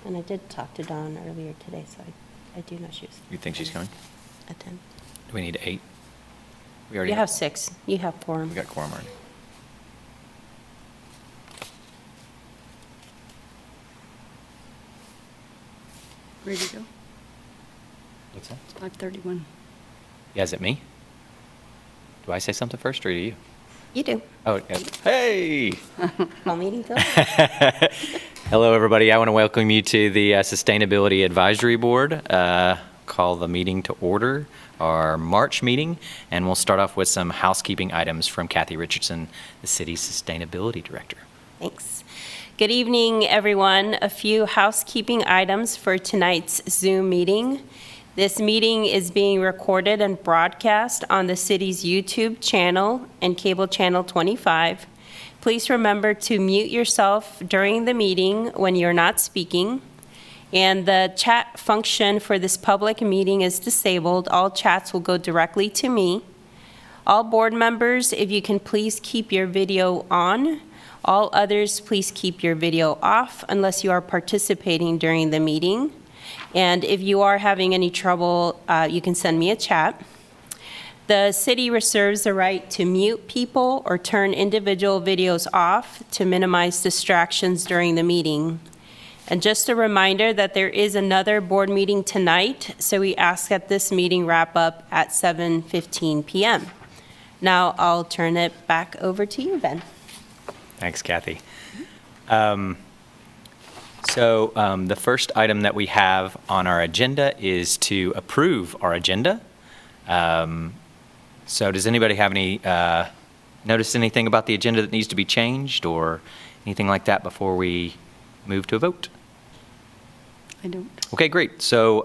And I did talk to Dawn earlier today, so I do know she was. You think she's coming? At 10. Do we need 8? We already You have 6. You have quorum. We got quorum already. Ready to go? What's that? It's 5:31. Yeah, is it me? Do I say something first, or do you? You do. Oh, yeah. Hey! Call meeting, Phil? Hello, everybody. I want to welcome you to the Sustainability Advisory Board. Call the meeting to order, our March meeting, and we'll start off with some housekeeping items from Kathy Richardson, the city's Sustainability Director. Thanks. Good evening, everyone. A few housekeeping items for tonight's Zoom meeting. This meeting is being recorded and broadcast on the city's YouTube channel and cable channel 25. Please remember to mute yourself during the meeting when you're not speaking. And the chat function for this public meeting is disabled. All chats will go directly to me. All board members, if you can please keep your video on. All others, please keep your video off unless you are participating during the meeting. And if you are having any trouble, you can send me a chat. The city reserves the right to mute people or turn individual videos off to minimize distractions during the meeting. And just a reminder that there is another board meeting tonight, so we ask that this meeting wrap up at 7:15 p.m. Now I'll turn it back over to you, Ben. Thanks, Kathy. So the first item that we have on our agenda is to approve our agenda. So does anybody have any, notice anything about the agenda that needs to be changed or anything like that before we move to a vote? I don't. Okay, great. So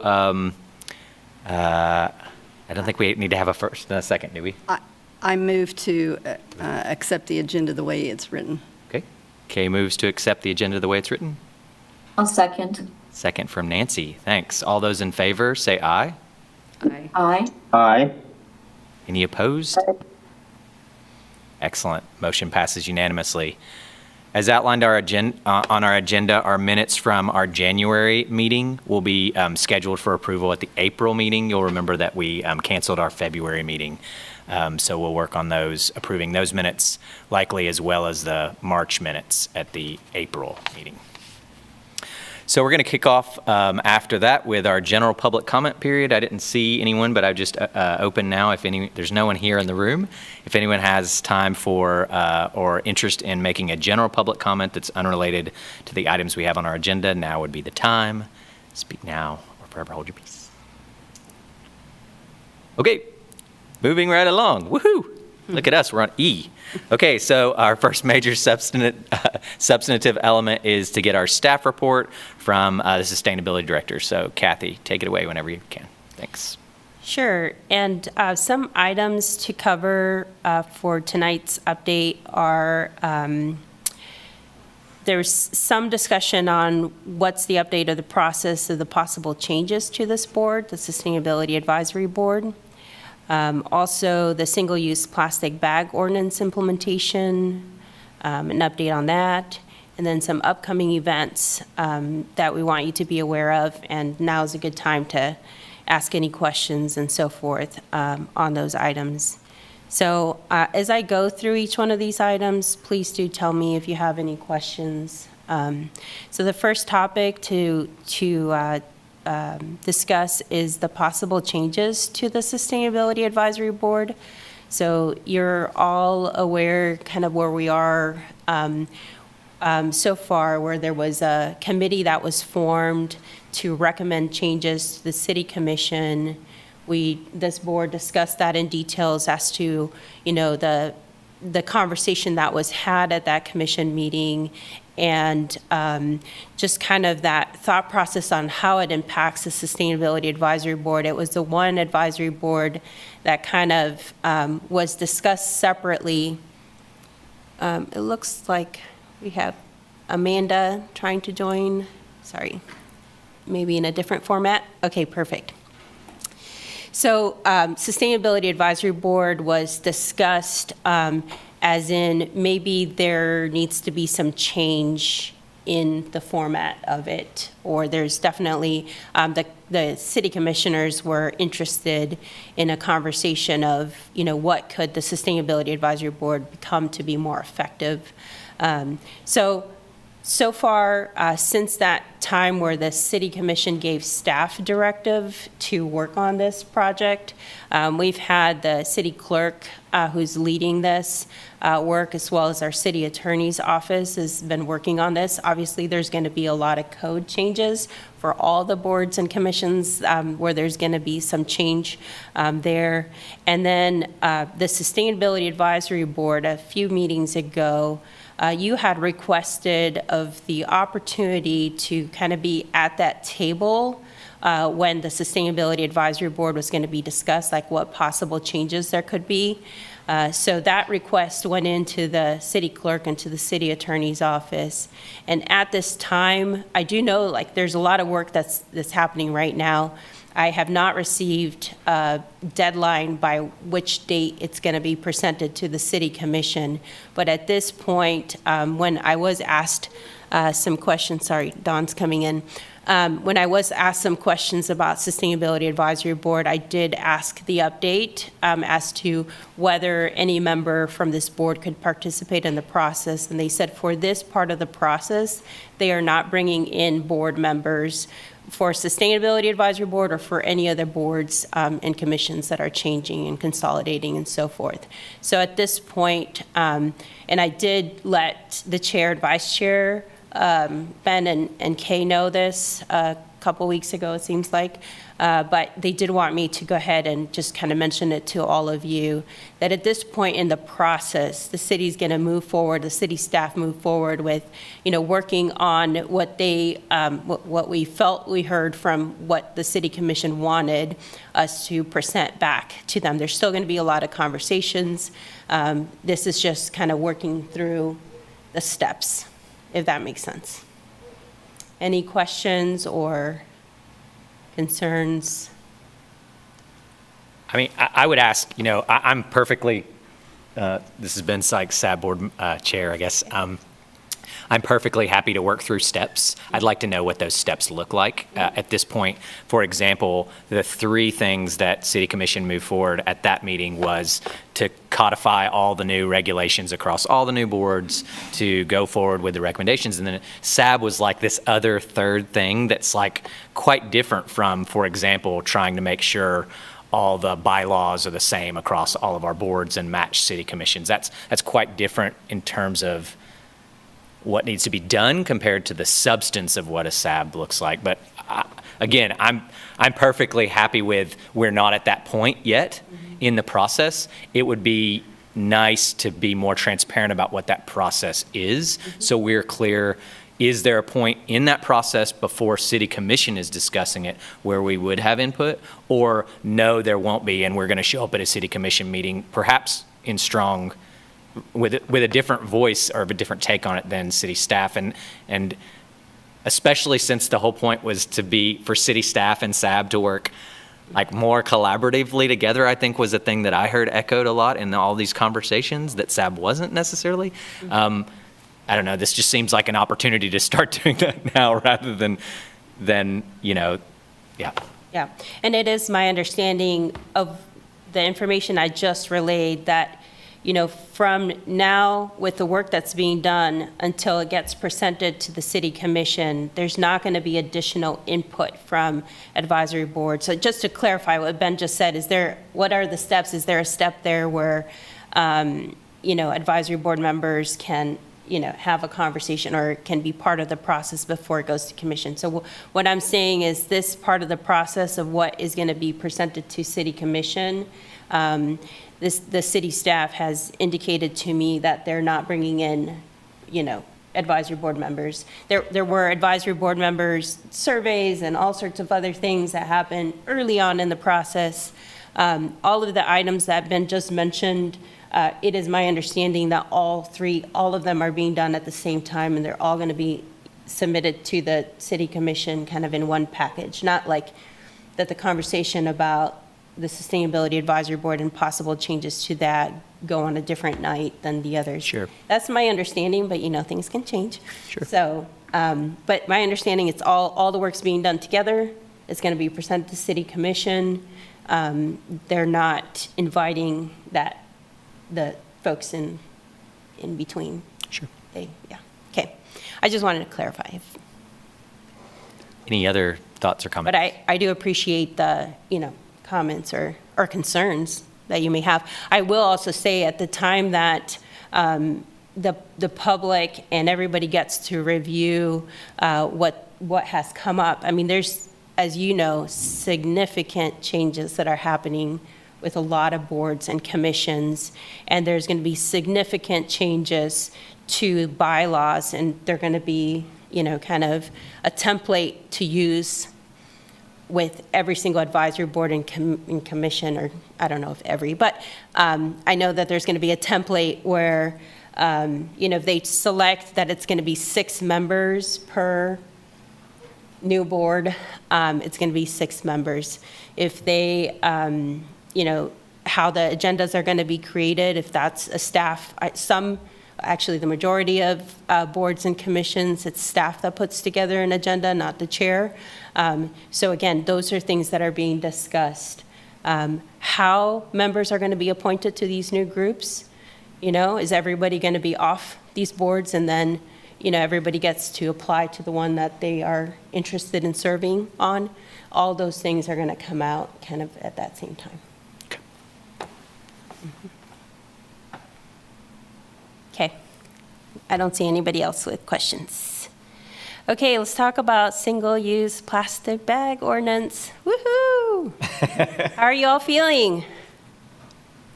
I don't think we need to have a first and a second, do we? I move to accept the agenda the way it's written. Okay. Kay moves to accept the agenda the way it's written. I'll second. Second from Nancy. Thanks. All those in favor, say aye. Aye. Aye. Aye. Any opposed? Excellent. Motion passes unanimously. As outlined on our agenda, our minutes from our January meeting will be scheduled for approval at the April meeting. You'll remember that we canceled our February meeting. So we'll work on those, approving those minutes likely, as well as the March minutes at the April meeting. So we're going to kick off after that with our general public comment period. I didn't see anyone, but I've just opened now. There's no one here in the room. If anyone has time for or interest in making a general public comment that's unrelated to the items we have on our agenda, now would be the time. Speak now or forever hold your peace. Okay, moving right along. Woohoo! Look at us, we're on E. Okay, so our first major substantive element is to get our staff report from the Sustainability Director. So Kathy, take it away whenever you can. Thanks. Sure, and some items to cover for tonight's update are there's some discussion on what's the update of the process of the possible changes to this board, the Sustainability Advisory Board. Also, the single-use plastic bag ordinance implementation, an update on that, and then some upcoming events that we want you to be aware of, and now is a good time to ask any questions and so forth on those items. So as I go through each one of these items, please do tell me if you have any questions. So the first topic to discuss is the possible changes to the Sustainability Advisory Board. So you're all aware kind of where we are so far, where there was a committee that was formed to recommend changes to the City Commission. This board discussed that in details as to, the conversation that was had at that commission meeting, and just kind of that thought process on how it impacts the Sustainability Advisory Board. It was the one advisory board that kind of was discussed separately. It looks like we have Amanda trying to join. Sorry, maybe in a different format. Okay, perfect. So Sustainability Advisory Board was discussed as in maybe there needs to be some change in the format of it, or there's definitely, the city commissioners were interested in a conversation of, what could the Sustainability Advisory Board become to be more effective. So far, since that time where the city commission gave staff directive to work on this project, we've had the city clerk who's leading this work, as well as our city attorney's office has been working on this. Obviously, there's going to be a lot of code changes for all the boards and commissions where there's going to be some change there. And then the Sustainability Advisory Board, a few meetings ago, you had requested of the opportunity to kind of be at that table when the Sustainability Advisory Board was going to be discussed, like what possible changes there could be. So that request went into the city clerk and to the city attorney's office. And at this time, I do know like there's a lot of work that's happening right now. I have not received a deadline by which date it's going to be presented to the city commission. But at this point, when I was asked some questions, sorry, Dawn's coming in. When I was asked some questions about Sustainability Advisory Board, I did ask the update as to whether any member from this board could participate in the process. And they said for this part of the process, they are not bringing in board members for Sustainability Advisory Board or for any other boards and commissions that are changing and consolidating and so forth. So at this point, and I did let the chair and vice chair, Ben and Kay know this a couple weeks ago, it seems like, but they did want me to go ahead and just kind of mention it to all of you, that at this point in the process, the city's going to move forward, the city staff move forward with, working on what they, what we felt we heard from what the city commission wanted us to present back to them. There's still going to be a lot of conversations. This is just kind of working through the steps, if that makes sense. Any questions or concerns? I mean, I would ask, I'm perfectly, this has been like SAB board chair, I guess. I'm perfectly happy to work through steps. I'd like to know what those steps look like at this point. For example, the 3 things that City Commission moved forward at that meeting was to codify all the new regulations across all the new boards, to go forward with the recommendations. And then SAB was like this other 3rd thing that's like quite different from, for example, trying to make sure all the bylaws are the same across all of our boards and match city commissions. That's quite different in terms of what needs to be done compared to the substance of what a SAB looks like. But again, I'm perfectly happy with we're not at that point yet in the process. It would be nice to be more transparent about what that process is, so we're clear. Is there a point in that process before City Commission is discussing it where we would have input? Or no, there won't be, and we're going to show up at a City Commission meeting, perhaps in strong, with a different voice or a different take on it than city staff, and especially since the whole point was to be for city staff and SAB to work like more collaboratively together, I think was a thing that I heard echoed a lot in all these conversations that SAB wasn't necessarily. I don't know, this just seems like an opportunity to start doing that now rather than yeah. Yeah, and it is my understanding of the information I just relayed that from now with the work that's being done until it gets presented to the city commission, there's not going to be additional input from advisory board. So just to clarify what Ben just said, what are the steps? Is there a step there where, advisory board members can, have a conversation or can be part of the process before it goes to commission? So what I'm saying is this part of the process of what is going to be presented to city commission, the city staff has indicated to me that they're not bringing in, advisory board members. There were advisory board members surveys and all sorts of other things that happened early on in the process. All of the items that Ben just mentioned, it is my understanding that all of them are being done at the same time, and they're all going to be submitted to the city commission kind of in one package, not like that the conversation about the Sustainability Advisory Board and possible changes to that go on a different night than the others. Sure. That's my understanding, but things can change. Sure. So But my understanding, it's all the work's being done together. It's going to be presented to City Commission. They're not inviting the folks in between. Sure. Yeah. Okay. I just wanted to clarify. Any other thoughts or comments? But I do appreciate the, comments or concerns that you may have. I will also say at the time that the public and everybody gets to review what has come up, I mean, there's, as you know, significant changes that are happening with a lot of boards and commissions, and there's going to be significant changes to bylaws, and they're going to be, kind of a template to use with every single advisory board and commission, or I don't know if every, but I know that there's going to be a template where, if they select that it's going to be 6 members per new board, it's going to be 6 members. If they, how the agendas are going to be created, if that's a staff, actually the majority of boards and commissions, it's staff that puts together an agenda, not the chair. So again, those are things that are being discussed. How members are going to be appointed to these new groups, is everybody going to be off these boards and then, everybody gets to apply to the one that they are interested in serving on? All those things are going to come out kind of at that same time. Okay. I don't see anybody else with questions. Okay, let's talk about single-use plastic bag ordinance. Woohoo! How are you all feeling?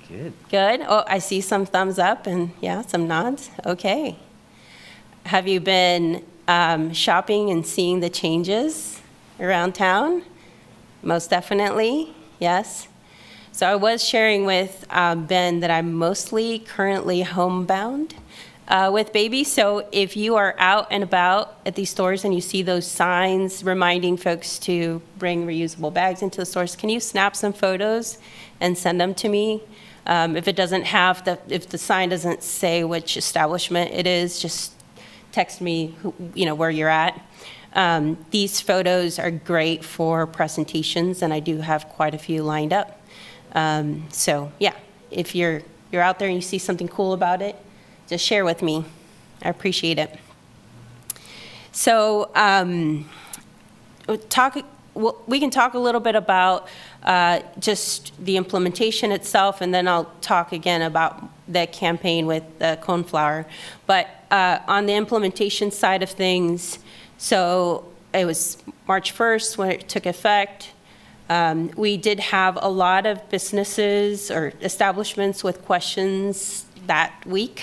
Good. Good? Oh, I see some thumbs up and, yeah, some nods. Okay. Have you been shopping and seeing the changes around town? Most definitely, yes. So I was sharing with Ben that I'm mostly currently homebound with baby. So if you are out and about at these stores and you see those signs reminding folks to bring reusable bags into the stores, can you snap some photos and send them to me? If it doesn't have if the sign doesn't say which establishment it is, just text me where you're at. These photos are great for presentations, and I do have quite a few lined up. So yeah, if you're out there and you see something cool about it, just share with me. I appreciate it. So we can talk a little bit about just the implementation itself, and then I'll talk again about the campaign with the Coneflower. But on the implementation side of things, so it was March 1st when it took effect. We did have a lot of businesses or establishments with questions that week.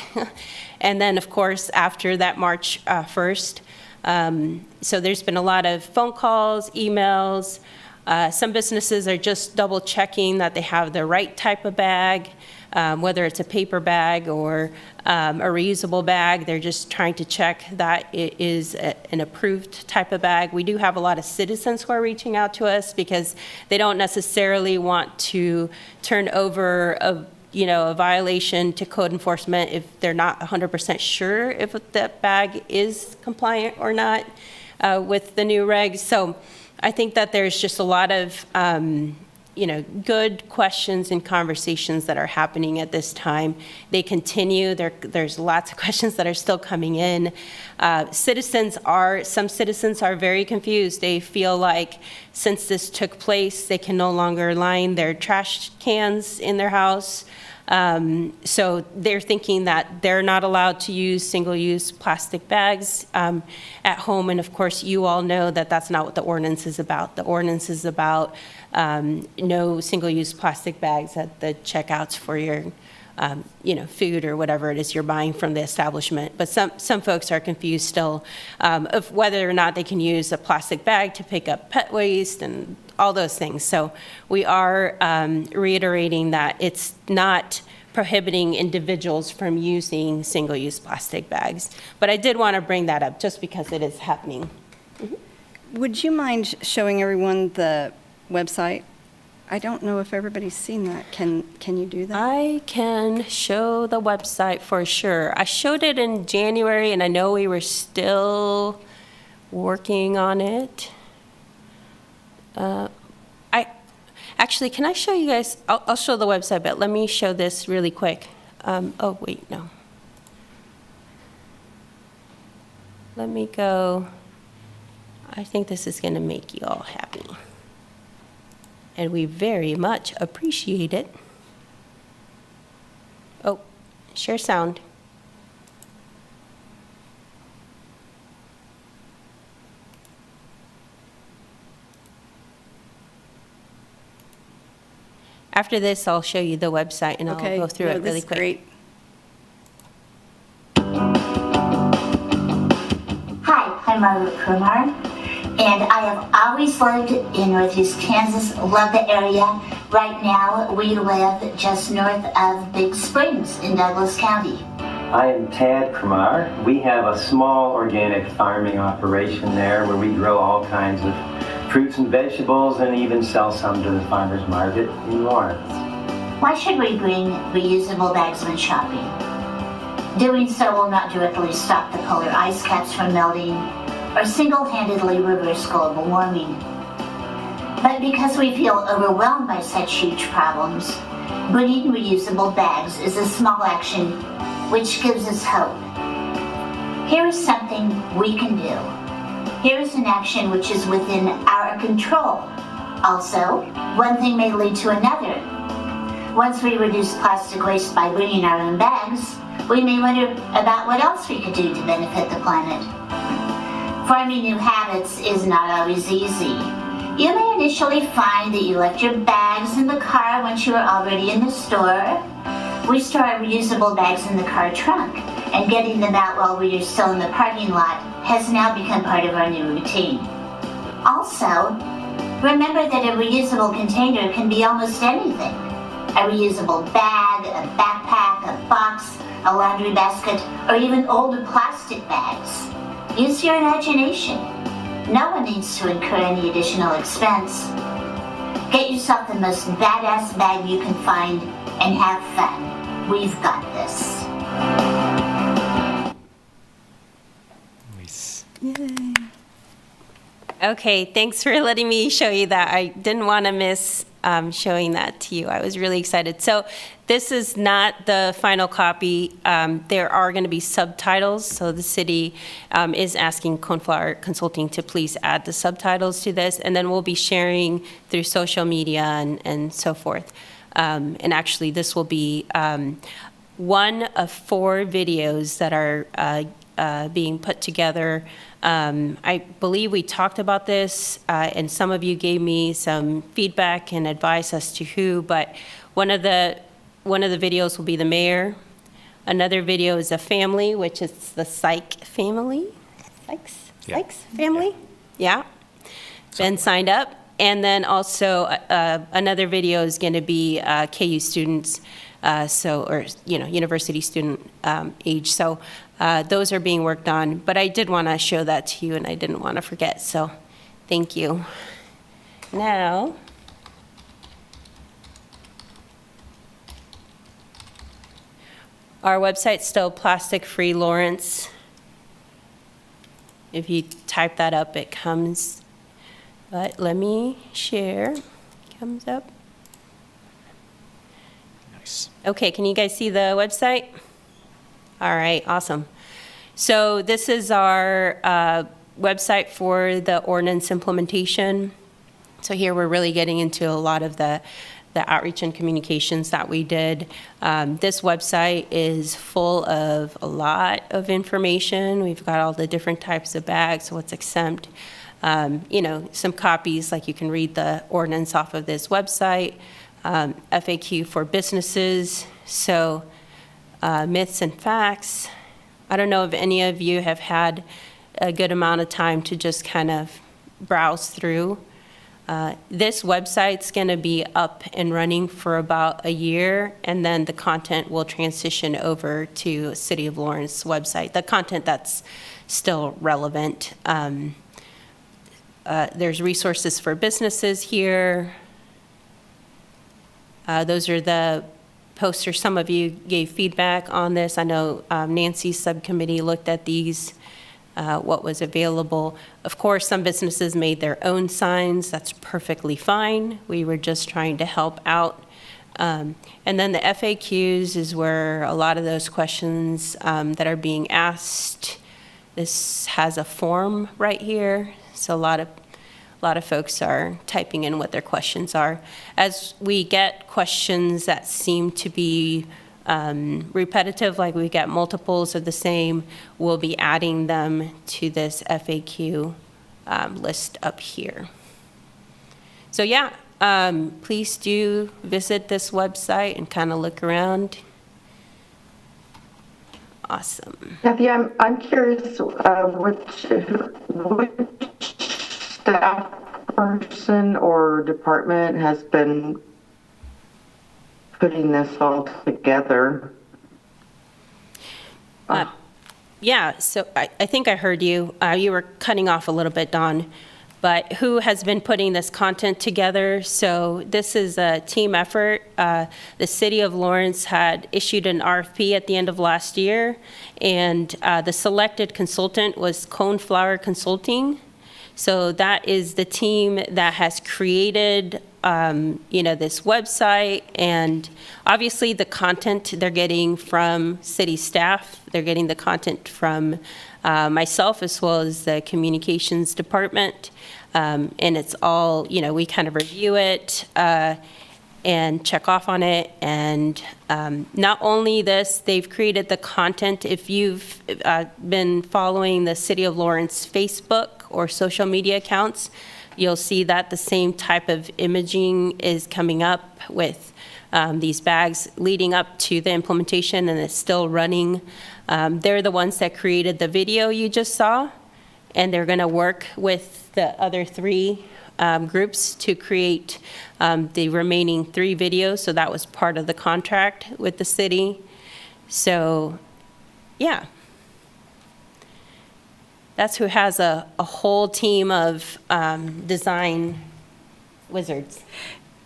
And then, of course, after that March 1st, so there's been a lot of phone calls, emails. Some businesses are just double checking that they have the right type of bag, whether it's a paper bag or a reusable bag. They're just trying to check that it is an approved type of bag. We do have a lot of citizens who are reaching out to us because they don't necessarily want to turn over a violation to code enforcement if they're not 100% sure if that bag is compliant or not with the new regs. So I think that there's just a lot of good questions and conversations that are happening at this time. They continue. There's lots of questions that are still coming in. Some citizens are very confused. They feel like since this took place, they can no longer line their trash cans in their house. So they're thinking that they're not allowed to use single-use plastic bags at home. And of course, you all know that that's not what the ordinance is about. The ordinance is about no single-use plastic bags at the checkouts for your food or whatever it is you're buying from the establishment. But some folks are confused still of whether or not they can use a plastic bag to pick up pet waste and all those things. So we are reiterating that it's not prohibiting individuals from using single-use plastic bags. But I did want to bring that up just because it is happening. Would you mind showing everyone the website? I don't know if everybody's seen that. Can you do that? I can show the website for sure. I showed it in January, and I know we were still working on it. Actually, can I show you guys? I'll show the website, but let me show this really quick. Oh, wait, no. Let me go. I think this is going to make you all happy. And we very much appreciate it. Oh, share sound. After this, I'll show you the website and I'll Okay. go through No, it this really is quick. great. Hi, I'm Margaret Kumar, and I have always lived in Northeast Kansas, love the area. Right now, we live just north of Big Springs in Douglas County. I am Tad Kumar. We have a small organic farming operation there where we grow all kinds of fruits and vegetables and even sell some to the farmer's market in Lawrence. Why should we bring reusable bags when shopping? Doing so will not directly stop the polar ice caps from melting or single-handedly reverse global warming. But because we feel overwhelmed by such huge problems, bringing reusable bags is a small action which gives us hope. Here is something we can do. Here is an action which is within our control. Also, one thing may lead to another. Once we reduce plastic waste by bringing our own bags, we may wonder about what else we could do to benefit the planet. Forming new habits is not always easy. You may initially find that you left your bags in the car once you were already in the store. We store our reusable bags in the car trunk, and getting them out while we are still in the parking lot has now become part of our new routine. Also, remember that a reusable container can be almost anything. A reusable bag, a backpack, a box, a laundry basket, or even old plastic bags. Use your imagination. No one needs to incur any additional expense. Get yourself the most badass bag you can find and have fun. We've got this. Nice. Yay. Okay, thanks for letting me show you that. I didn't want to miss showing that to you. I was really excited. So this is not the final copy. There are going to be subtitles. So the city is asking Coneflower Consulting to please add the subtitles to this. And then we'll be sharing through social media and so forth. And actually, this will be one of 4 videos that are being put together. I believe we talked about this, and some of you gave me some feedback and advice as to who, but one of the videos will be the mayor. Another video is a family, which is the Syke family. Sykes family? Yeah. Ben signed up. And then also another video is going to be KU students, university student age. So those are being worked on. But I did want to show that to you, and I didn't want to forget. So thank you. Now, our website's still Plastic Free Lawrence. If you type that up, it comes. But let me share. Comes up. Nice. Okay, can you guys see the website? All right, awesome. So this is our website for the ordinance implementation. So here we're really getting into a lot of the outreach and communications that we did. This website is full of a lot of information. We've got all the different types of bags, what's exempt. Some copies, like you can read the ordinance off of this website, FAQ for businesses, so myths and facts. I don't know if any of you have had a good amount of time to just kind of browse through. This website's going to be up and running for about a year, and then the content will transition over to City of Lawrence website, the content that's still relevant. There's resources for businesses here. Those are the posters. Some of you gave feedback on this. I know Nancy's subcommittee looked at these. what was available. Of course, some businesses made their own signs. That's perfectly fine. We were just trying to help out. And then the FAQs is where a lot of those questions that are being asked. This has a form right here, so a lot of folks are typing in what their questions are. As we get questions that seem to be repetitive, like we get multiples of the same, we'll be adding them to this FAQ list up here. So yeah, please do visit this website and kind of look around. Awesome. Kathy, I'm curious which staff person or department has been putting this all together. Yeah, so I think I heard you. You were cutting off a little bit, Dawn. But who has been putting this content together? So this is a team effort. The City of Lawrence had issued an RFP at the end of last year, and the selected consultant was Coneflower Consulting. So that is the team that has created, this website, and obviously the content they're getting from city staff. They're getting the content from myself as well as the communications department. And it's all, we kind of review it and check off on it. And not only this, they've created the content. If you've been following the City of Lawrence Facebook or social media accounts, you'll see that the same type of imaging is coming up with these bags leading up to the implementation, and it's still running. They're the ones that created the video you just saw, and they're going to work with the other three groups to create the remaining 3 videos. So that was part of the contract with the city. So, yeah. That's who has a whole team of design wizards.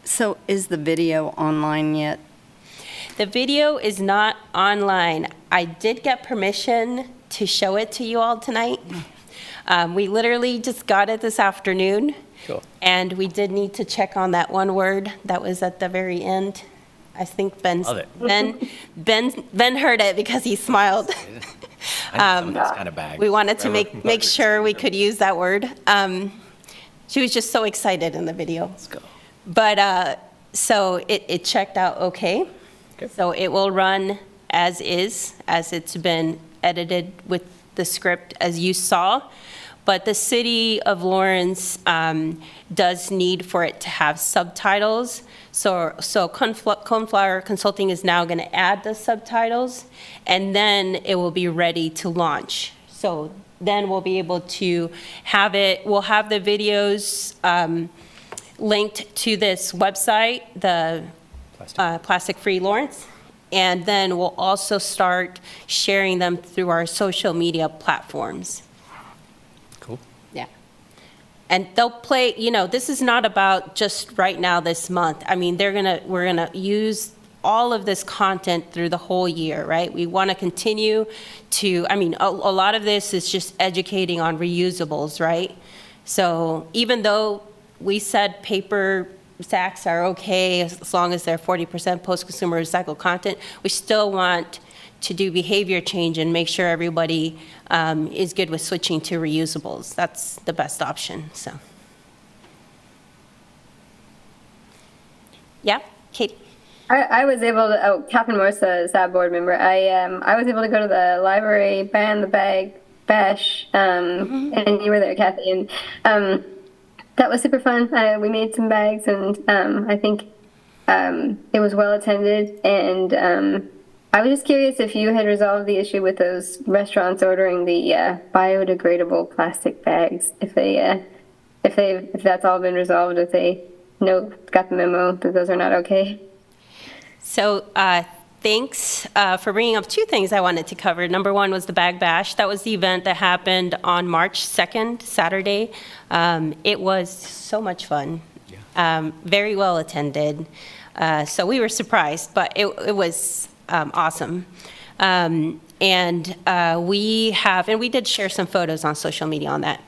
So is the video online yet? The video is not online. I did get permission to show it to you all tonight. We literally just got it this afternoon. Cool. And we did need to check on that one word that was at the very end. I think Love it. Ben heard it because he smiled. I need some of this kind of bag. We wanted to make sure we could use that word. She was just so excited in the video. Let's go. But so it checked out okay. So it will run as is, as it's been edited with the script as you saw. But the City of Lawrence does need for it to have subtitles. So Coneflower Consulting is now going to add the subtitles, and then it will be ready to launch. So then we'll be able to have it, we'll have the videos linked to this website, the Plastic Free Lawrence, and then we'll also start sharing them through our social media platforms. Cool. Yeah. And they'll play, this is not about just right now this month. I mean, we're gonna use all of this content through the whole year, right? We want to continue to, a lot of this is just educating on reusables, right? So even though we said paper sacks are okay as long as they're 40% post-consumer recycled content, we still want to do behavior change and make sure everybody is good with switching to reusables. That's the best option, so. Yeah, Katie? I was able to, Catherine Morse, the SAB board member, I was able to go to the library, ban the bag bash, and you were there, Kathy, and that was super fun. We made some bags, and I think it was well attended, and I was just curious if you had resolved the issue with those restaurants ordering the biodegradable plastic bags, if that's all been resolved, if they got the memo that those are not okay. So thanks for bringing up 2 things I wanted to cover. Number 1 was the Bag Bash. That was the event that happened on March 2nd, Saturday. It was so much fun, very well attended. So we were surprised, but it was awesome. And we did share some photos on social media on that.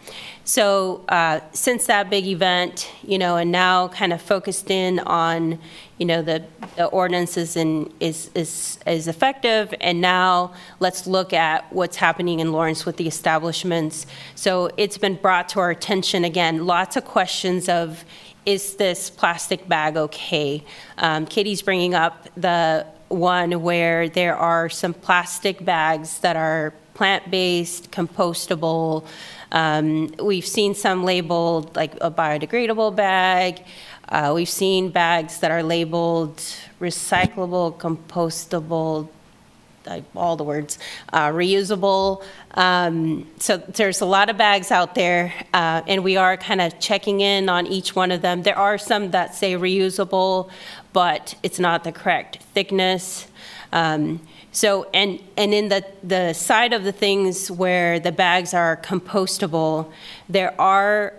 So since that big event, and now kind of focused in on, the ordinances is effective, and now let's look at what's happening in Lawrence with the establishments. So it's been brought to our attention, again, lots of questions of, is this plastic bag okay? Katie's bringing up the one where there are some plastic bags that are plant-based, compostable. We've seen some labeled like a biodegradable bag. We've seen bags that are labeled recyclable, compostable, all the words, reusable. So there's a lot of bags out there, and we are kind of checking in on each one of them. There are some that say reusable, but it's not the correct thickness. So, and in the side of the things where the bags are compostable, there are,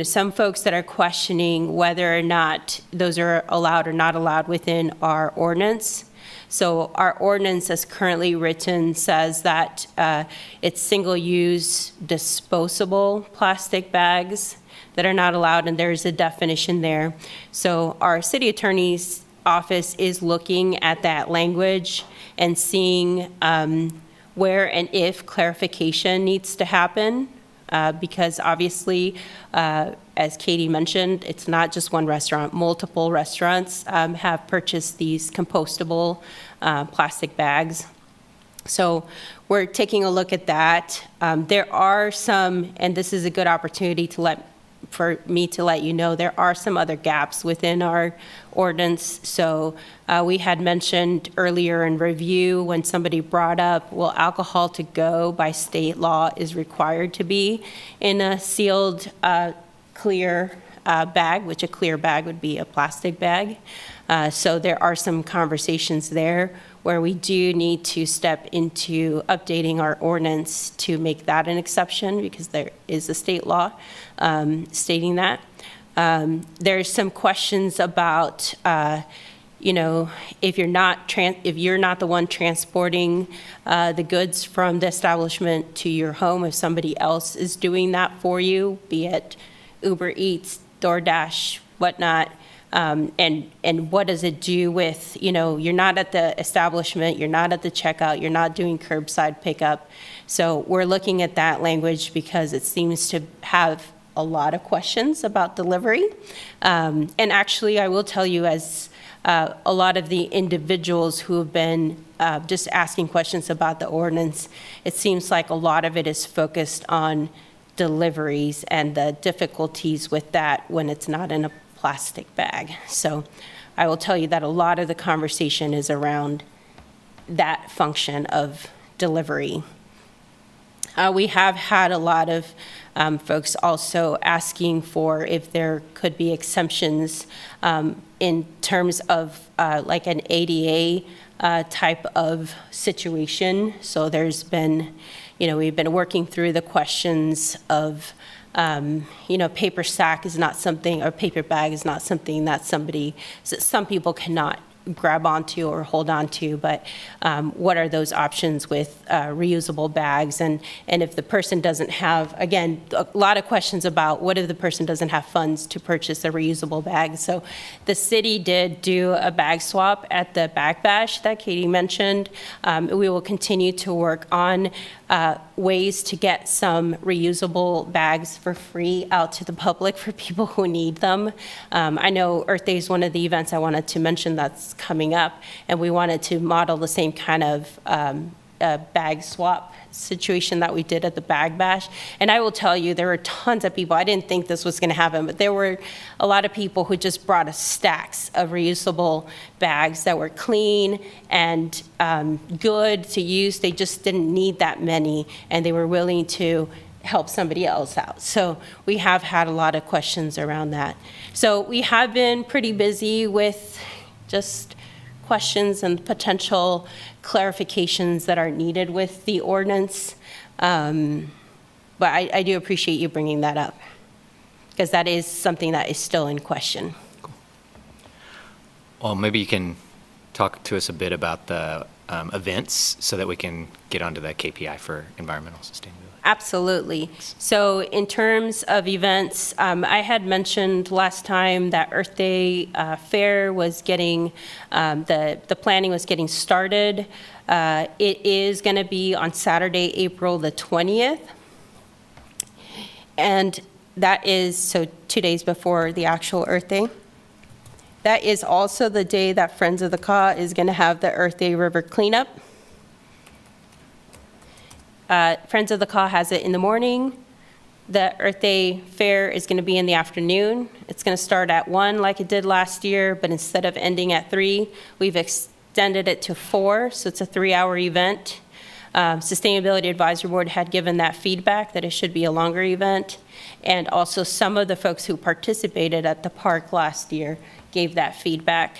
some folks that are questioning whether or not those are allowed or not allowed within our ordinance. So our ordinance as currently written says that it's single-use disposable plastic bags that are not allowed, and there's a definition there. So our city attorney's office is looking at that language and seeing where and if clarification needs to happen, because obviously, as Katie mentioned, it's not just one restaurant. Multiple restaurants have purchased these compostable plastic bags. So we're taking a look at that. There are some, and this is a good opportunity for me to let you know, there are some other gaps within our ordinance. So we had mentioned earlier in review when somebody brought up, well, alcohol to go by state law is required to be in a sealed clear bag, which a clear bag would be a plastic bag. So there are some conversations there where we do need to step into updating our ordinance to make that an exception, because there is a state law stating that. There's some questions about, if you're not the one transporting the goods from the establishment to your home, if somebody else is doing that for you, be it Uber Eats, DoorDash, whatnot. And what does it do with, you're not at the establishment, you're not at the checkout, you're not doing curbside pickup. So we're looking at that language because it seems to have a lot of questions about delivery. And actually, I will tell you, as a lot of the individuals who have been just asking questions about the ordinance, it seems like a lot of it is focused on deliveries and the difficulties with that when it's not in a plastic bag. So I will tell you that a lot of the conversation is around that function of delivery. We have had a lot of folks also asking for if there could be exemptions in terms of like an ADA type of situation. So there's been, we've been working through the questions of paper sack is not something, or paper bag is not something that some people cannot grab onto or hold onto, but what are those options with reusable bags? And if the person doesn't have, again, a lot of questions about what if the person doesn't have funds to purchase a reusable bag. So the city did do a bag swap at the Bag Bash that Katie mentioned. We will continue to work on ways to get some reusable bags for free out to the public for people who need them. I know Earth Day is one of the events I wanted to mention that's coming up, and we wanted to model the same kind of bag swap situation that we did at the Bag Bash. And I will tell you, there were tons of people. I didn't think this was going to happen, but there were a lot of people who just brought us stacks of reusable bags that were clean and good to use. They just didn't need that many, and they were willing to help somebody else out. So we have had a lot of questions around that. So we have been pretty busy with just questions and potential clarifications that are needed with the ordinance. But I do appreciate you bringing that up, because that is something that is still in question. Well, maybe you can talk to us a bit about the events so that we can get onto the KPI for environmental sustainability? Absolutely. So in terms of events, I had mentioned last time that Earth Day Fair was getting, the planning was getting started. It is going to be on Saturday, April the 20th. And that is, so 2 days before the actual Earth Day. That is also the day that Friends of the Caw is going to have the Earth Day River cleanup. Friends of the Caw has it in the morning. The Earth Day Fair is going to be in the afternoon. It's going to start at 1 like it did last year, but instead of ending at 3, we've extended it to 4, so it's a 3-hour event. Sustainability Advisory Board had given that feedback that it should be a longer event, and also some of the folks who participated at the park last year gave that feedback.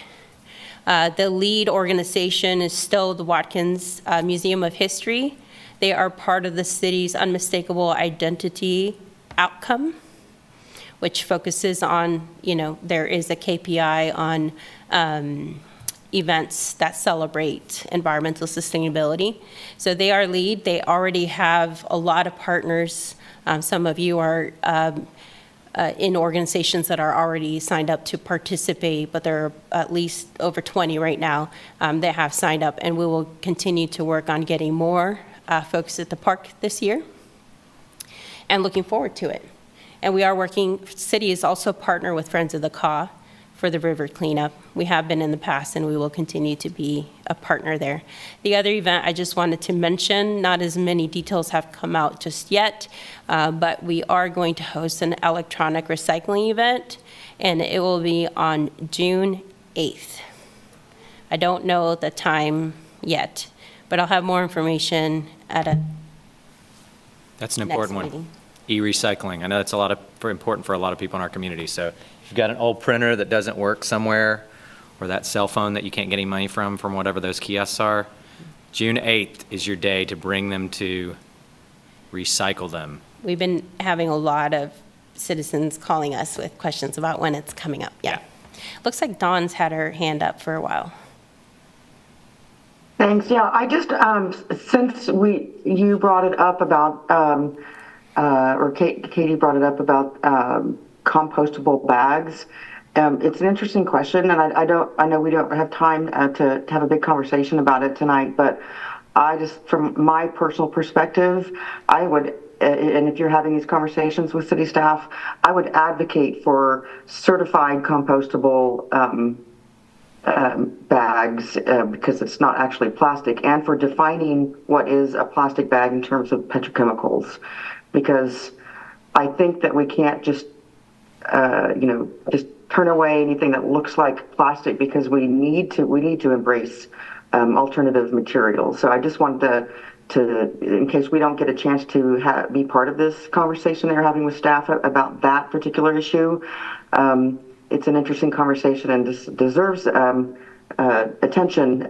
The lead organization is still the Watkins Museum of History. They are part of the city's unmistakable identity outcome, which focuses on, there is a KPI on events that celebrate environmental sustainability. So they are lead. They already have a lot of partners. Some of you are in organizations that are already signed up to participate, but there are at least over 20 right now that have signed up, and we will continue to work on getting more folks at the park this year, and looking forward to it. And we are working, city is also a partner with Friends of the Caw for the river cleanup. We have been in the past, and we will continue to be a partner there. The other event I just wanted to mention, not as many details have come out just yet, but we are going to host an electronic recycling event, and it will be on June 8th. I don't know the time yet, but I'll have more information at a That's an next important one. meeting. E-recycling. I know that's important for a lot of people in our community. So if you've got an old printer that doesn't work somewhere, or that cell phone that you can't get any money from whatever those kiosks are, June 8th is your day to bring them to recycle them. We've been having a lot of citizens calling us with questions about when it's coming up. Yeah. Looks like Dawn's had her hand up for a while. Thanks. Yeah, I just, since you brought it up about, or Katie brought it up about compostable bags, it's an interesting question, and I know we don't have time to have a big conversation about it tonight, but I just, from my personal perspective, I would, and if you're having these conversations with city staff, I would advocate for certified compostable bags because it's not actually plastic, and for defining what is a plastic bag in terms of petrochemicals, because I think that we can't just just turn away anything that looks like plastic, because we need to embrace alternative materials. So I just wanted to in case we don't get a chance to be part of this conversation they're having with staff about that particular issue. It's an interesting conversation and deserves attention,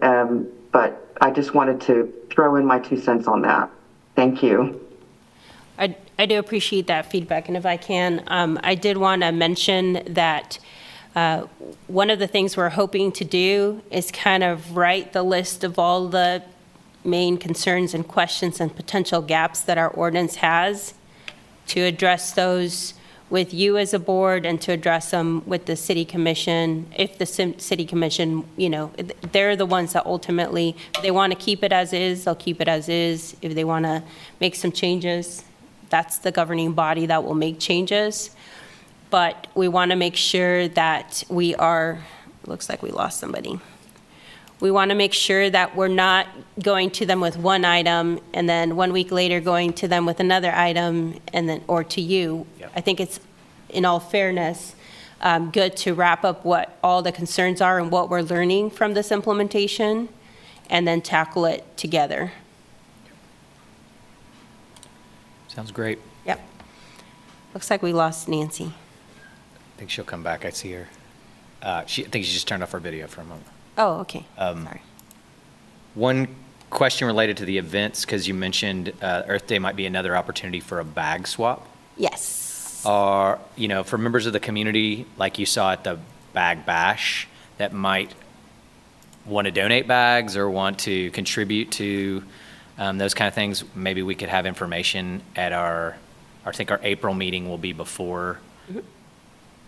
but I just wanted to throw in my 2 cents on that. Thank you. I do appreciate that feedback, and if I can, I did want to mention that one of the things we're hoping to do is kind of write the list of all the main concerns and questions and potential gaps that our ordinance has, to address those with you as a board and to address them with the city commission. If the city commission, they're the ones that ultimately, if they want to keep it as is, they'll keep it as is. If they want to make some changes, that's the governing body that will make changes. But we want to make sure that we are, looks like we lost somebody. We want to make sure that we're not going to them with one item and then 1 week later going to them with another item, and then, or to you. Yep. I think it's, in all fairness, good to wrap up what all the concerns are and what we're learning from this implementation, and then tackle it together. Sounds great. Yep. Looks like we lost Nancy. I think she'll come back. I see her. I think she just turned off her video for a moment. Oh, okay. Sorry. One question related to the events, because you mentioned Earth Day might be another opportunity for a bag swap. Yes. Or, for members of the community, like you saw at the Bag Bash, that might want to donate bags or want to contribute to those kind of things, maybe we could have information at I think our April meeting will be before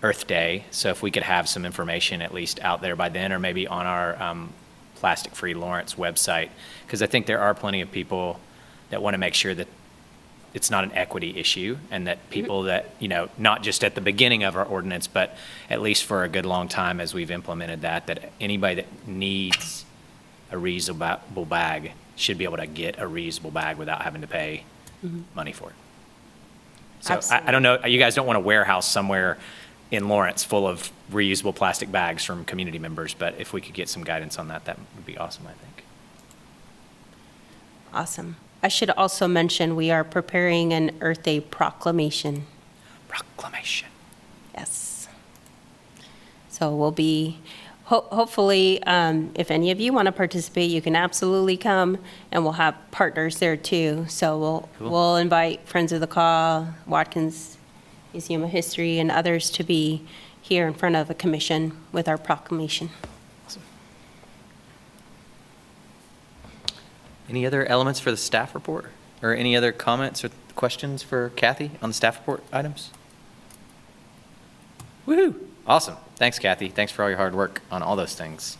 Earth Day. So if we could have some information at least out there by then, or maybe on our Plastic Free Lawrence website, because I think there are plenty of people that want to make sure that it's not an equity issue, and that people that, not just at the beginning of our ordinance, but at least for a good long time as we've implemented that anybody that needs a reusable bag should be able to get a reusable bag without having to pay money for it. So I don't know, you guys don't want a warehouse somewhere in Lawrence full of reusable plastic bags from community members, but if we could get some guidance on that, that would be awesome, I think. Awesome. I should also mention we are preparing an Earth Day proclamation. Proclamation. Yes. So we'll be, hopefully, if any of you want to participate, you can absolutely come, and we'll have partners there too. So we'll invite Friends of the Call, Watkins Museum of History, and others to be here in front of the commission with our proclamation. Awesome. Any other elements for the staff report? Or any other comments or questions for Kathy on the staff report items? Woohoo! Awesome. Thanks, Kathy. Thanks for all your hard work on all those things.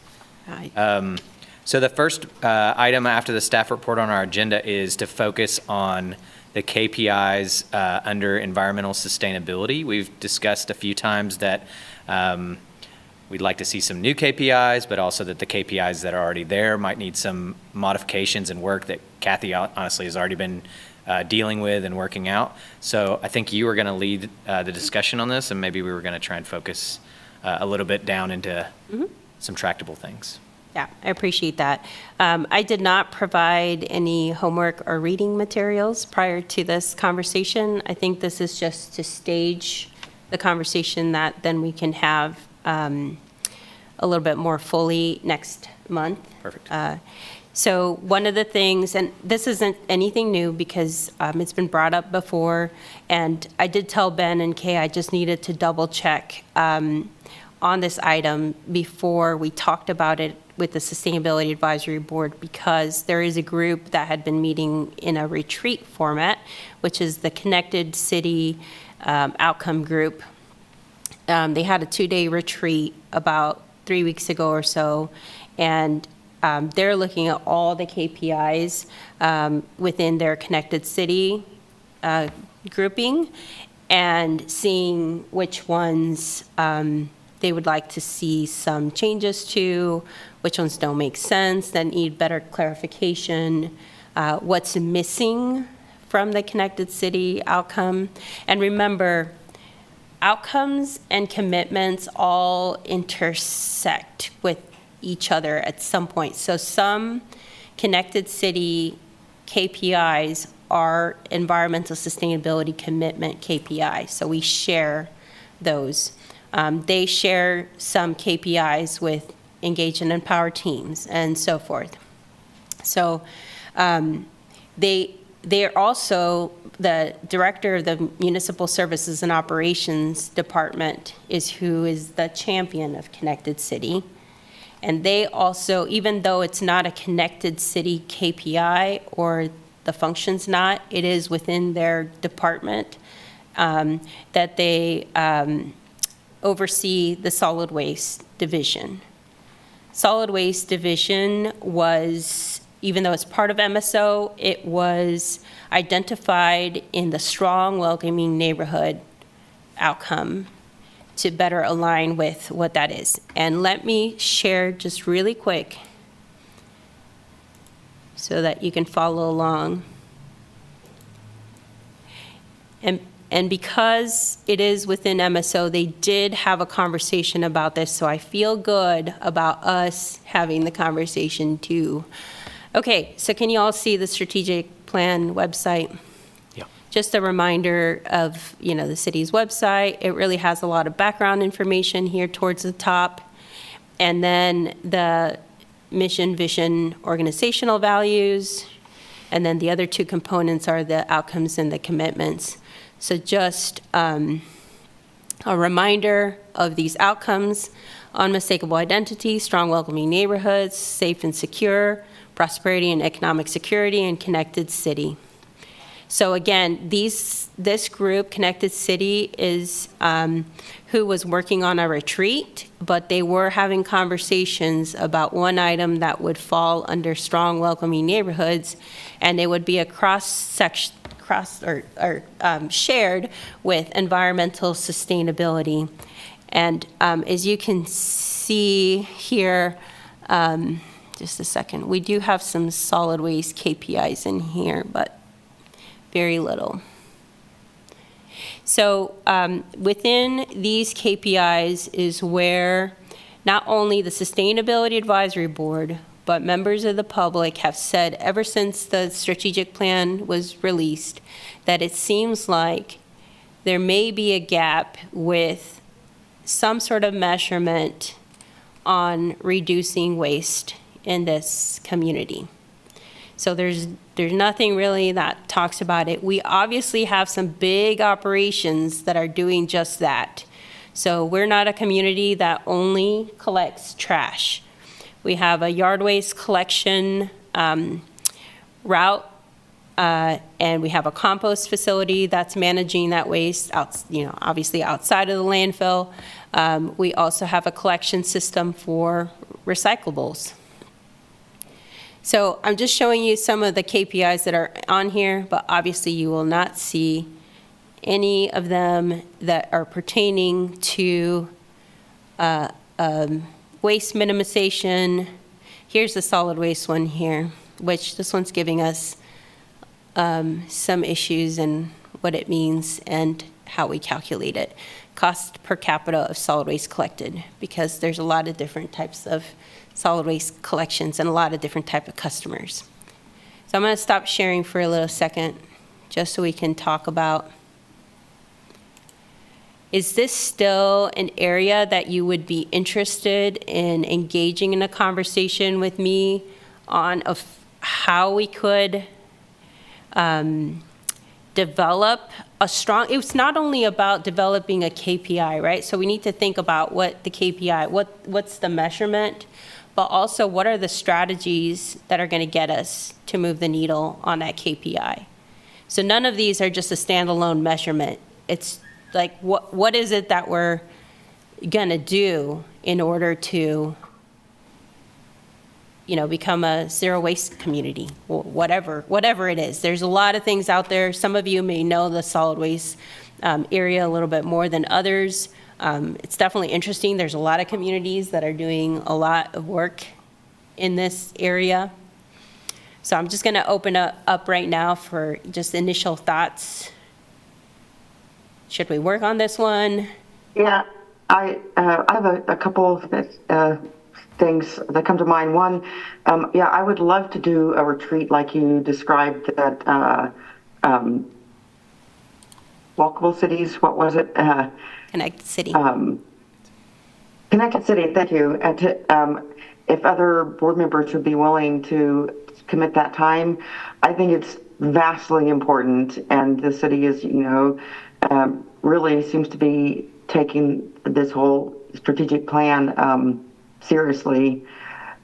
So the first item after the staff report on our agenda is to focus on the KPIs under environmental sustainability. We've discussed a few times that we'd like to see some new KPIs, but also that the KPIs that are already there might need some modifications and work that Kathy honestly has already been dealing with and working out. So I think you were going to lead the discussion on this, and maybe we were going to try and focus a little bit down into some tractable things. Yeah, I appreciate that. I did not provide any homework or reading materials prior to this conversation. I think this is just to stage the conversation that then we can have a little bit more fully next month. Perfect. So one of the things, and this isn't anything new because it's been brought up before, and I did tell Ben and Kay I just needed to double check on this item before we talked about it with the Sustainability Advisory Board, because there is a group that had been meeting in a retreat format, which is the Connected City Outcome Group. They had a 2-day retreat about 3 weeks ago or so, and they're looking at all the KPIs within their Connected City grouping and seeing which ones they would like to see some changes to, which ones don't make sense, that need better clarification, what's missing from the Connected City outcome. And remember, outcomes and commitments all intersect with each other at some point. So some Connected City KPIs are environmental sustainability commitment KPI. So we share those. They share some KPIs with engage and empower teams and so forth. So they are also, the director of the Municipal Services and Operations Department is who is the champion of Connected City. And they also, even though it's not a Connected City KPI or the function's not, it is within their department that they oversee the solid waste division. Solid waste division was, even though it's part of MSO, it was identified in the strong, welcoming neighborhood outcome to better align with what that is. And let me share just really quick so that you can follow along. And because it is within MSO, they did have a conversation about this, so I feel good about us having the conversation too. Okay, so can you all see the strategic plan website? Yeah. Just a reminder of, the city's website. It really has a lot of background information here towards the top. And then the mission, vision, organizational values. And then the other two components are the outcomes and the commitments. So just a reminder of these outcomes unmistakable identity, strong welcoming neighborhoods, safe and secure, prosperity and economic security, and connected city. So again, this group, Connected City, is who was working on a retreat, but they were having conversations about one item that would fall under strong welcoming neighborhoods, and they would be shared with environmental sustainability. And as you can see here, just a second, we do have some solid waste KPIs in here, but very little. So within these KPIs is where not only the Sustainability Advisory Board, but members of the public have said ever since the strategic plan was released that it seems like there may be a gap with some sort of measurement on reducing waste in this community. So there's nothing really that talks about it. We obviously have some big operations that are doing just that. So we're not a community that only collects trash. We have a yard waste collection route, and we have a compost facility that's managing that waste out, obviously outside of the landfill. We also have a collection system for recyclables. So I'm just showing you some of the KPIs that are on here, but obviously you will not see any of them that are pertaining to waste minimization. Here's the solid waste one here, which this one's giving us some issues and what it means and how we calculate it. Cost per capita of solid waste collected, because there's a lot of different types of solid waste collections and a lot of different type of customers. So I'm going to stop sharing for a little second just so we can talk about, is this still an area that you would be interested in engaging in a conversation with me on of how we could develop a strong, it's not only about developing a KPI, right? So we need to think about what the KPI, what's the measurement, but also what are the strategies that are going to get us to move the needle on that KPI. So none of these are just a standalone measurement. It's like, what is it that we're going to do in order to, become a zero waste community, whatever it is. There's a lot of things out there. Some of you may know the solid waste area a little bit more than others. It's definitely interesting. There's a lot of communities that are doing a lot of work in this area. So I'm just going to open up right now for just initial thoughts. Should we work on this one? Yeah, I have a couple of things that come to mind. One, I would love to do a retreat like you described at Walkable Cities. What was it? Connected City. Connected City, thank you. And if other board members would be willing to commit that time, I think it's vastly important. And the city is, really seems to be taking this whole strategic plan seriously.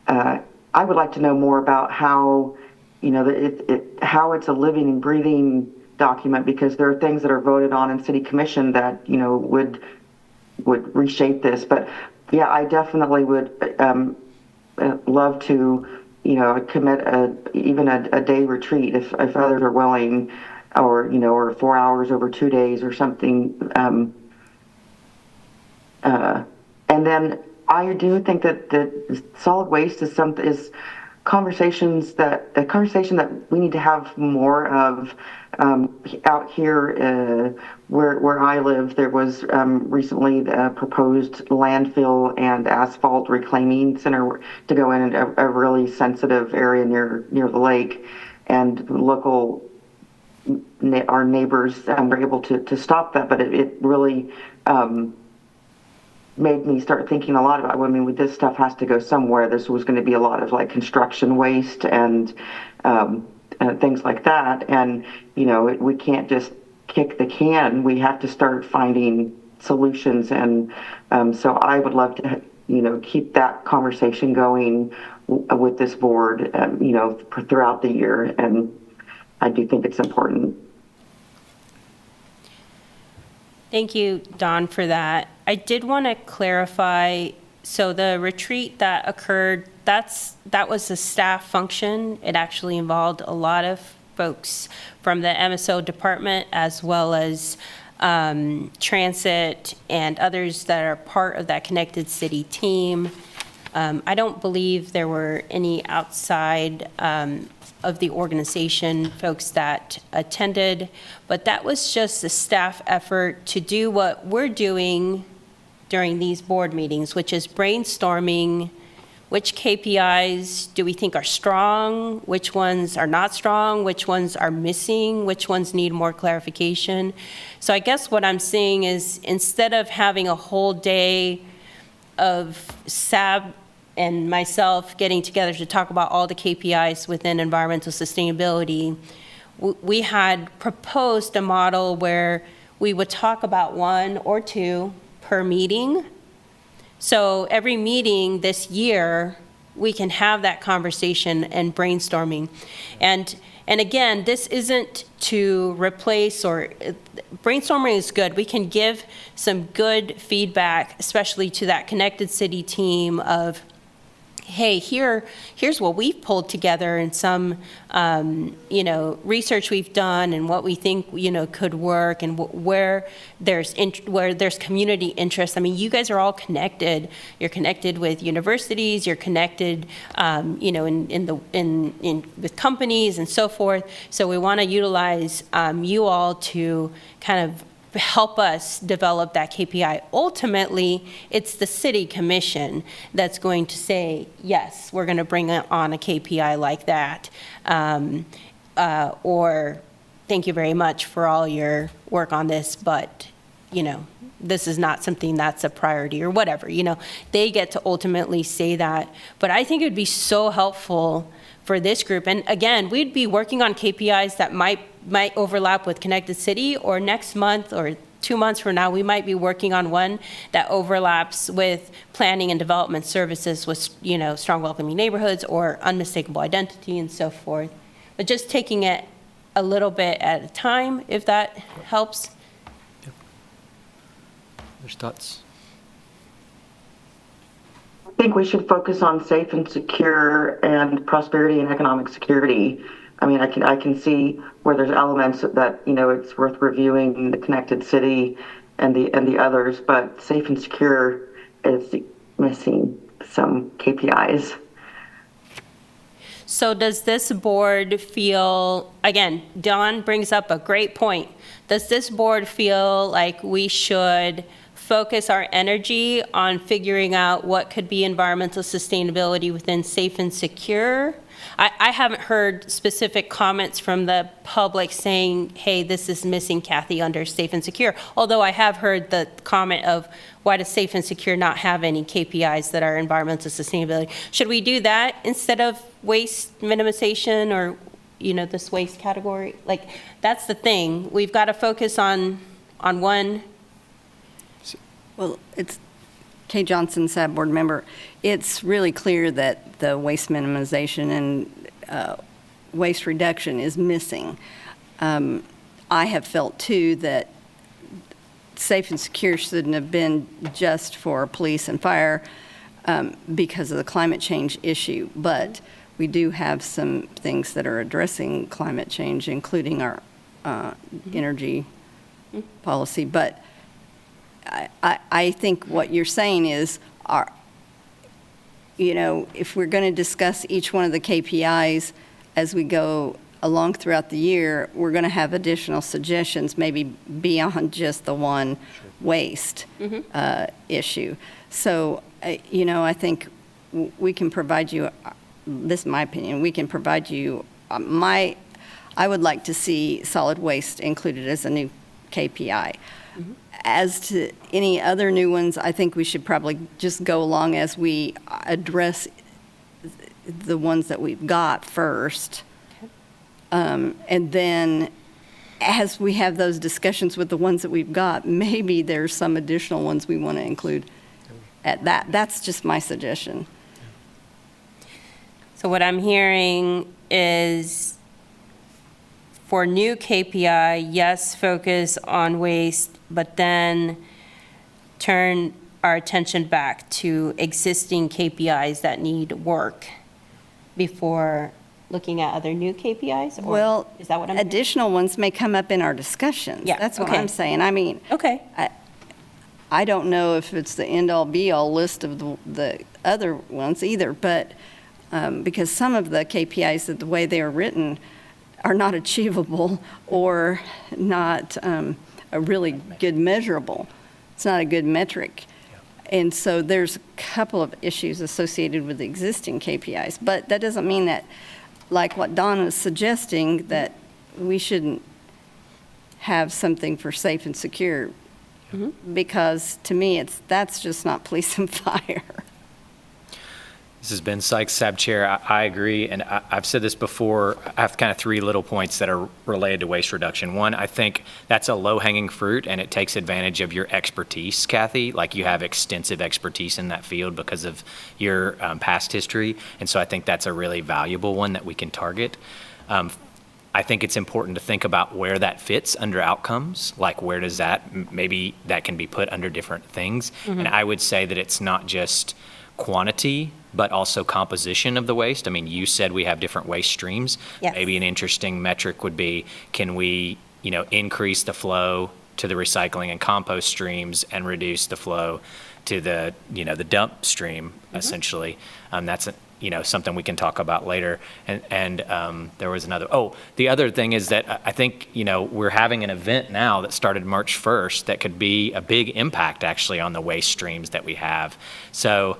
I would like to know more about how, how it's a living and breathing document, because there are things that are voted on in city commission that, would reshape this. But yeah, I definitely would love to, commit even a day retreat if others are willing, or 4 hours over 2 days or something. And then I do think that solid waste is a conversation that we need to have more of. Out here where I live, there was recently a proposed landfill and asphalt reclaiming center to go in a really sensitive area near the lake, and our neighbors were able to stop that, but it really made me start thinking a lot about, this stuff has to go somewhere. This was going to be a lot of construction waste and things like that. And, we can't just kick the can. We have to start finding solutions. And so I would love to keep that conversation going with this board, throughout the year. And I do think it's important. Thank you, Dawn, for that. I did want to clarify, so the retreat that occurred, that was a staff function. It actually involved a lot of folks from the MSO department, as well as transit and others that are part of that Connected City team. I don't believe there were any outside of the organization folks that attended, but that was just a staff effort to do what we're doing during these board meetings, which is brainstorming which KPIs do we think are strong, which ones are not strong, which ones are missing, which ones need more clarification. So I guess what I'm saying is, instead of having a whole day of SAB and myself getting together to talk about all the KPIs within environmental sustainability, we had proposed a model where we would talk about one or two per meeting. So every meeting this year, we can have that conversation and brainstorming. And again, this isn't to replace, or brainstorming is good. We can give some good feedback, especially to that Connected City team of, hey, here's what we've pulled together and some, research we've done and what we think, could work, and where there's community interest. I mean, you guys are all connected. You're connected with universities. You're connected, with companies and so forth. So we want to utilize you all to kind of help us develop that KPI. Ultimately, it's the city commission that's going to say, yes, we're going to bring on a KPI like that, or thank you very much for all your work on this, but this is not something that's a priority, or whatever. They get to ultimately say that. But I think it would be so helpful for this group. And again, we'd be working on KPIs that might overlap with Connected City, or next month or 2 months from now, we might be working on one that overlaps with planning and development services with, strong welcoming neighborhoods or unmistakable identity and so forth. But just taking it a little bit at a time, if that helps. There's thoughts? I think we should focus on safe and secure and prosperity and economic security. I mean, I can see where there's elements that, it's worth reviewing, the Connected City and the others, but safe and secure is missing some KPIs. So does this board feel, again, Dawn brings up a great point. Does this board feel like we should focus our energy on figuring out what could be environmental sustainability within safe and secure? I haven't heard specific comments from the public saying, hey, this is missing, Kathy, under safe and secure. Although I have heard the comment of, why does safe and secure not have any KPIs that are environmental sustainability? Should we do that instead of waste minimization, or, this waste category? Like, that's the thing. We've got to focus on one. Well, it's Kay Johnson, SAB board member. It's really clear that the waste minimization and waste reduction is missing. I have felt too that safe and secure shouldn't have been just for police and fire because of the climate change issue, but we do have some things that are addressing climate change, including our energy policy. But I think what you're saying is, if we're going to discuss each one of the KPIs as we go along throughout the year, we're going to have additional suggestions, maybe beyond just the one waste issue. So, I think we can provide you, this is my opinion, we can provide you, I would like to see solid waste included as a new KPI. As to any other new ones, I think we should probably just go along as we address the ones that we've got first. And then as we have those discussions with the ones that we've got, maybe there's some additional ones we want to include. at that. That's just my suggestion. So what I'm hearing is for new KPI, yes, focus on waste, but then turn our attention back to existing KPIs that need work before looking at other new KPIs? Or Well, is that what I'm hearing? additional ones may come up in our discussions. Yeah, That's what okay. I'm saying. I mean, Okay. I don't know if it's the end-all be-all list of the other ones either, but because some of the KPIs, that the way they are written, are not achievable or not a really good measurable. It's not a good metric. And so there's a couple of issues associated with the existing KPIs. But that doesn't mean that, like what Don was suggesting, that we shouldn't have something for safe and secure. Because to me, that's just not police and fire. This has been Sykes, SAB Chair. I agree, and I've said this before. I have kind of three little points that are related to waste reduction. One, I think that's a low-hanging fruit, and it takes advantage of your expertise, Kathy. Like, you have extensive expertise in that field because of your past history, and so I think that's a really valuable one that we can target. I think it's important to think about where that fits under outcomes, like where does that, maybe that can be put under different things. And I would say that it's not just quantity, but also composition of the waste. I mean, you said we have different waste streams. Yes. Maybe an interesting metric would be, can we, increase the flow to the recycling and compost streams and reduce the flow to the, the dump stream, essentially. That's something we can talk about later. And there was another, the other thing is that I think, we're having an event now that started March 1st that could be a big impact actually on the waste streams that we have. So,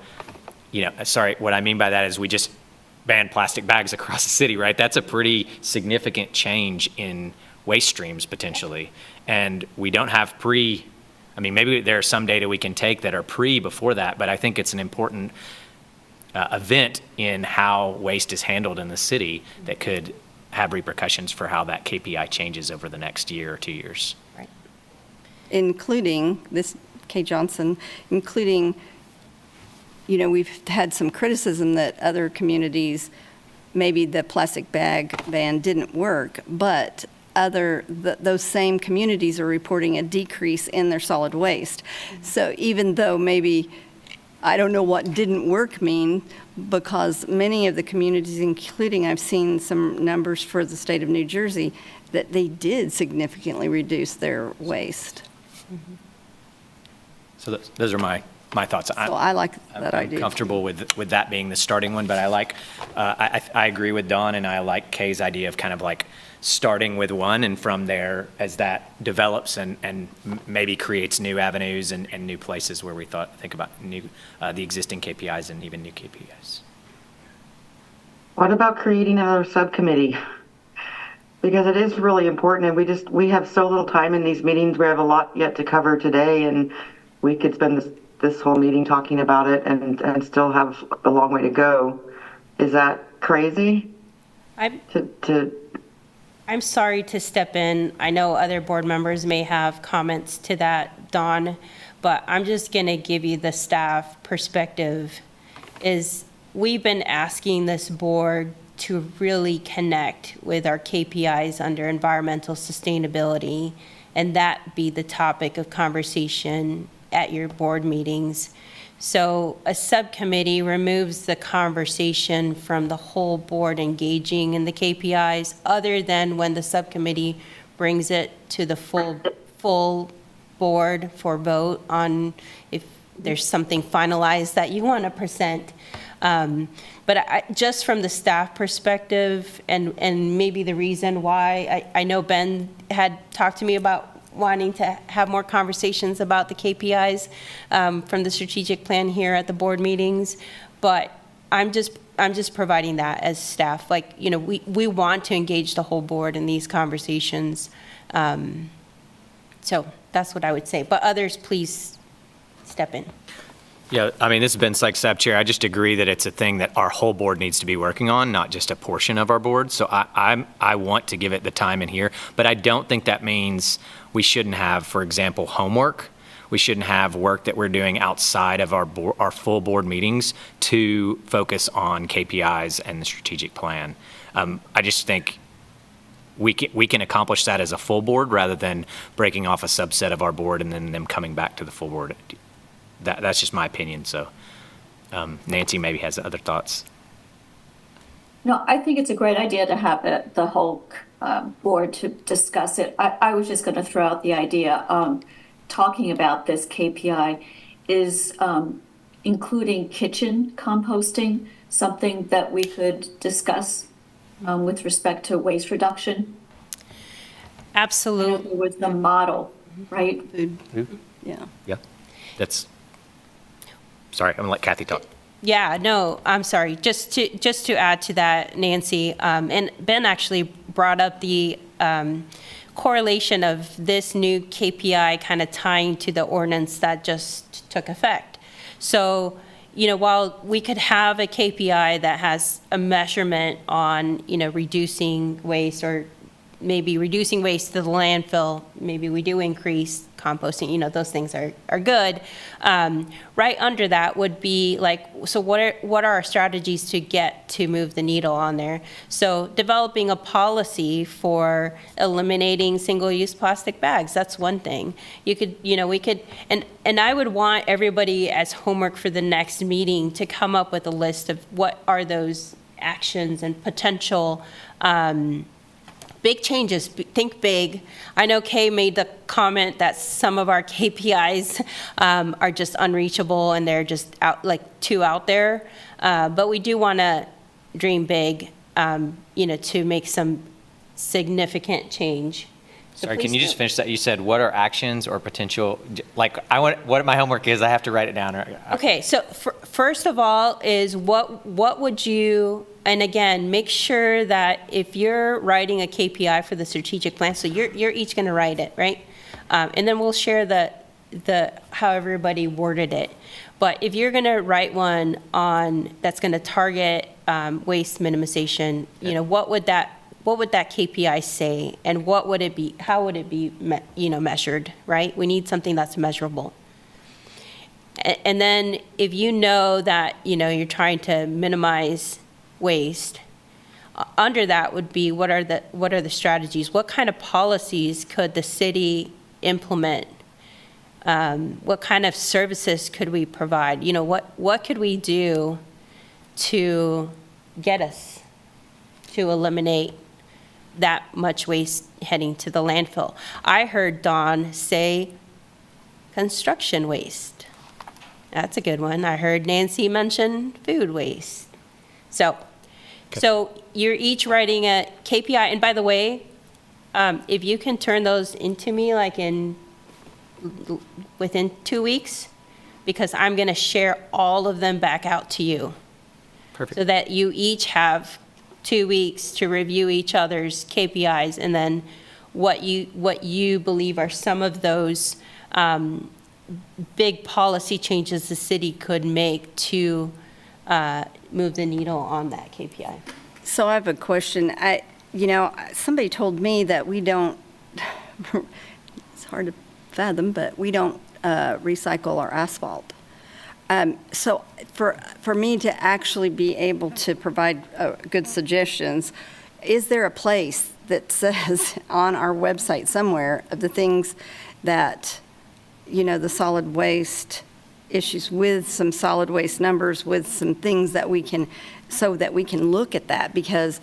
sorry, what I mean by that is we just banned plastic bags across the city, right? That's a pretty significant change in waste streams potentially. And we don't have maybe there's some data we can take that are before that, but I think it's an important event in how waste is handled in the city that could have repercussions for how that KPI changes over the next year or 2 years. Right. Including, this, Kay Johnson, including, we've had some criticism that other communities, maybe the plastic bag ban didn't work, but those same communities are reporting a decrease in their solid waste. So even though maybe, I don't know what didn't work mean, because many of the communities, including, I've seen some numbers for the state of New Jersey, that they did significantly reduce their waste. So those are my thoughts. So I like that idea. I'm comfortable with that being the starting one, but I like, I agree with Dawn, and I like Kay's idea of kind of like starting with one, and from there, as that develops and maybe creates new avenues and new places where we think about the existing KPIs and even new KPIs. What about creating another subcommittee? Because it is really important, and we have so little time in these meetings. We have a lot yet to cover today, and we could spend this whole meeting talking about it and still have a long way to go. Is that crazy? I'm sorry to step in. I know other board members may have comments to that, Dawn, but I'm just going to give you the staff perspective. Is we've been asking this board to really connect with our KPIs under environmental sustainability, and that be the topic of conversation at your board meetings. So a subcommittee removes the conversation from the whole board engaging in the KPIs, other than when the subcommittee brings it to the full board for vote on if there's something finalized that you want to present. But just from the staff perspective, and maybe the reason why, I know Ben had talked to me about wanting to have more conversations about the KPIs from the strategic plan here at the board meetings, but I'm just providing that as staff. Like, we want to engage the whole board in these conversations. So that's what I would say. But others, please step in. Yeah, this has been Sykes, SAB Chair. I just agree that it's a thing that our whole board needs to be working on, not just a portion of our board. So I want to give it the time in here, but I don't think that means we shouldn't have, for example, homework. we shouldn't have work that we're doing outside of our full board meetings to focus on KPIs and the strategic plan. I just think we can accomplish that as a full board rather than breaking off a subset of our board and then them coming back to the full board. That's just my opinion. So Nancy maybe has other thoughts. No, I think it's a great idea to have the whole board to discuss it. I was just going to throw out the idea, talking about this KPI is including kitchen composting, something that we could discuss with respect to waste reduction. Absolutely. With the model, right? Yeah. Yeah. Sorry, I'm going to let Kathy talk. Yeah, no, I'm sorry. Just to add to that, Nancy, and Ben actually brought up the correlation of this new KPI kind of tying to the ordinance that just took effect. So, while we could have a KPI that has a measurement on, reducing waste or maybe reducing waste to the landfill, maybe we do increase composting, those things are good. Right under that would be like, so what are our strategies to get to move the needle on there? So developing a policy for eliminating single-use plastic bags, that's one thing. We could, and I would want everybody as homework for the next meeting to come up with a list of what are those actions and potential big changes. Think big. I know Kay made the comment that some of our KPIs are just unreachable and they're just too out there. But we do want to dream big, to make some significant change. So Sorry, can please you just finish that? You said what are actions or potential, what my homework is, I have to write it down. Okay, so first of all is what would you, and again, make sure that if you're writing a KPI for the strategic plan, so you're each going to write it, right? And then we'll share the how everybody worded it. But if you're going to write one on that's going to target waste minimization, what would that KPI say, and what would it be? How would it be, measured? Right? We need something that's measurable. And then if you know that you're trying to minimize waste, under that would be what are the strategies? What kind of policies could the city implement? What kind of services could we provide? What could we do to get us to eliminate that much waste heading to the landfill? I heard Dawn say construction waste. That's a good one. I heard Nancy mention food waste. So you're each writing a KPI, and by the way, if you can turn those into me within 2 weeks, because I'm going to share all of them back out to you. Perfect. So that you each have 2 weeks to review each other's KPIs, and then what you believe are some of those big policy changes the city could make to move the needle on that KPI. So I have a question. Somebody told me that we don't, it's hard to fathom, but we don't recycle our asphalt. So for me to actually be able to provide good suggestions, is there a place that says on our website somewhere of the things that, the solid waste issues, with some solid waste numbers, with some things that we can, so that we can look at that? Because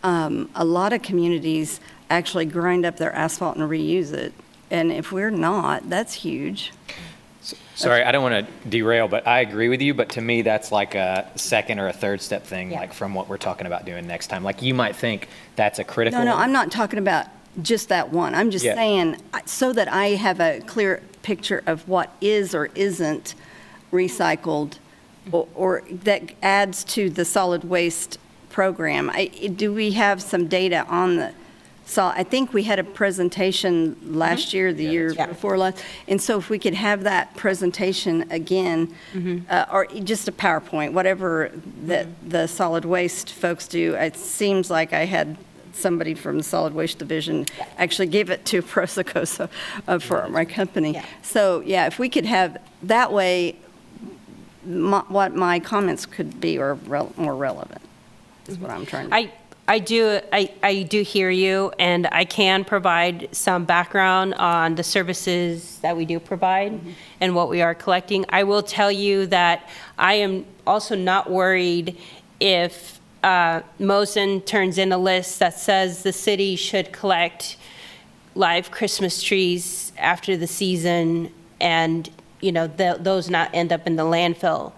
a lot of communities actually grind up their asphalt and reuse it. And if we're not, that's huge. Sorry, I don't want to derail, but I agree with you. But to me, that's like a second or a third step thing, Yeah. like from what we're talking about doing next time. Like you might think that's a critical. No, I'm not talking about just that one. I'm just Yeah. saying, so that I have a clear picture of what is or isn't recycled, or that adds to the solid waste program. Do we have some data on the, so I think we had a presentation last year, the year before last, and so if we could have that presentation again, or just a PowerPoint, whatever that the solid waste folks do. It seems like I had somebody from the Solid Waste Division actually gave it to Prosecosa for my company. Yeah. So, yeah, if we could have, that way, what my comments could be are more relevant, is what I'm trying to. I do hear you, and I can provide some background on the services that we do provide and what we are collecting. I will tell you that I am also not worried if Mosen turns in a list that says the city should collect live Christmas trees after the season and, those not end up in the landfill.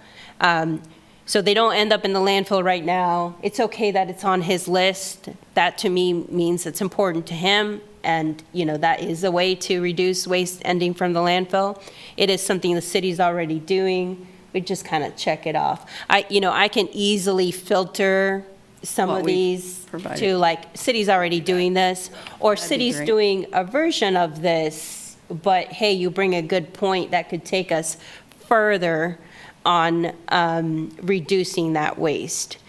So they don't end up in the landfill right now. It's okay that it's on his list. That to me means it's important to him, and that is a way to reduce waste ending from the landfill. It is something the city's already doing. We just kind of check it off. I can easily filter some What of we've these provided. to like city's already doing this, or That'd be city's great. doing a version of this, but hey, you bring a good point that could take us further on reducing that waste.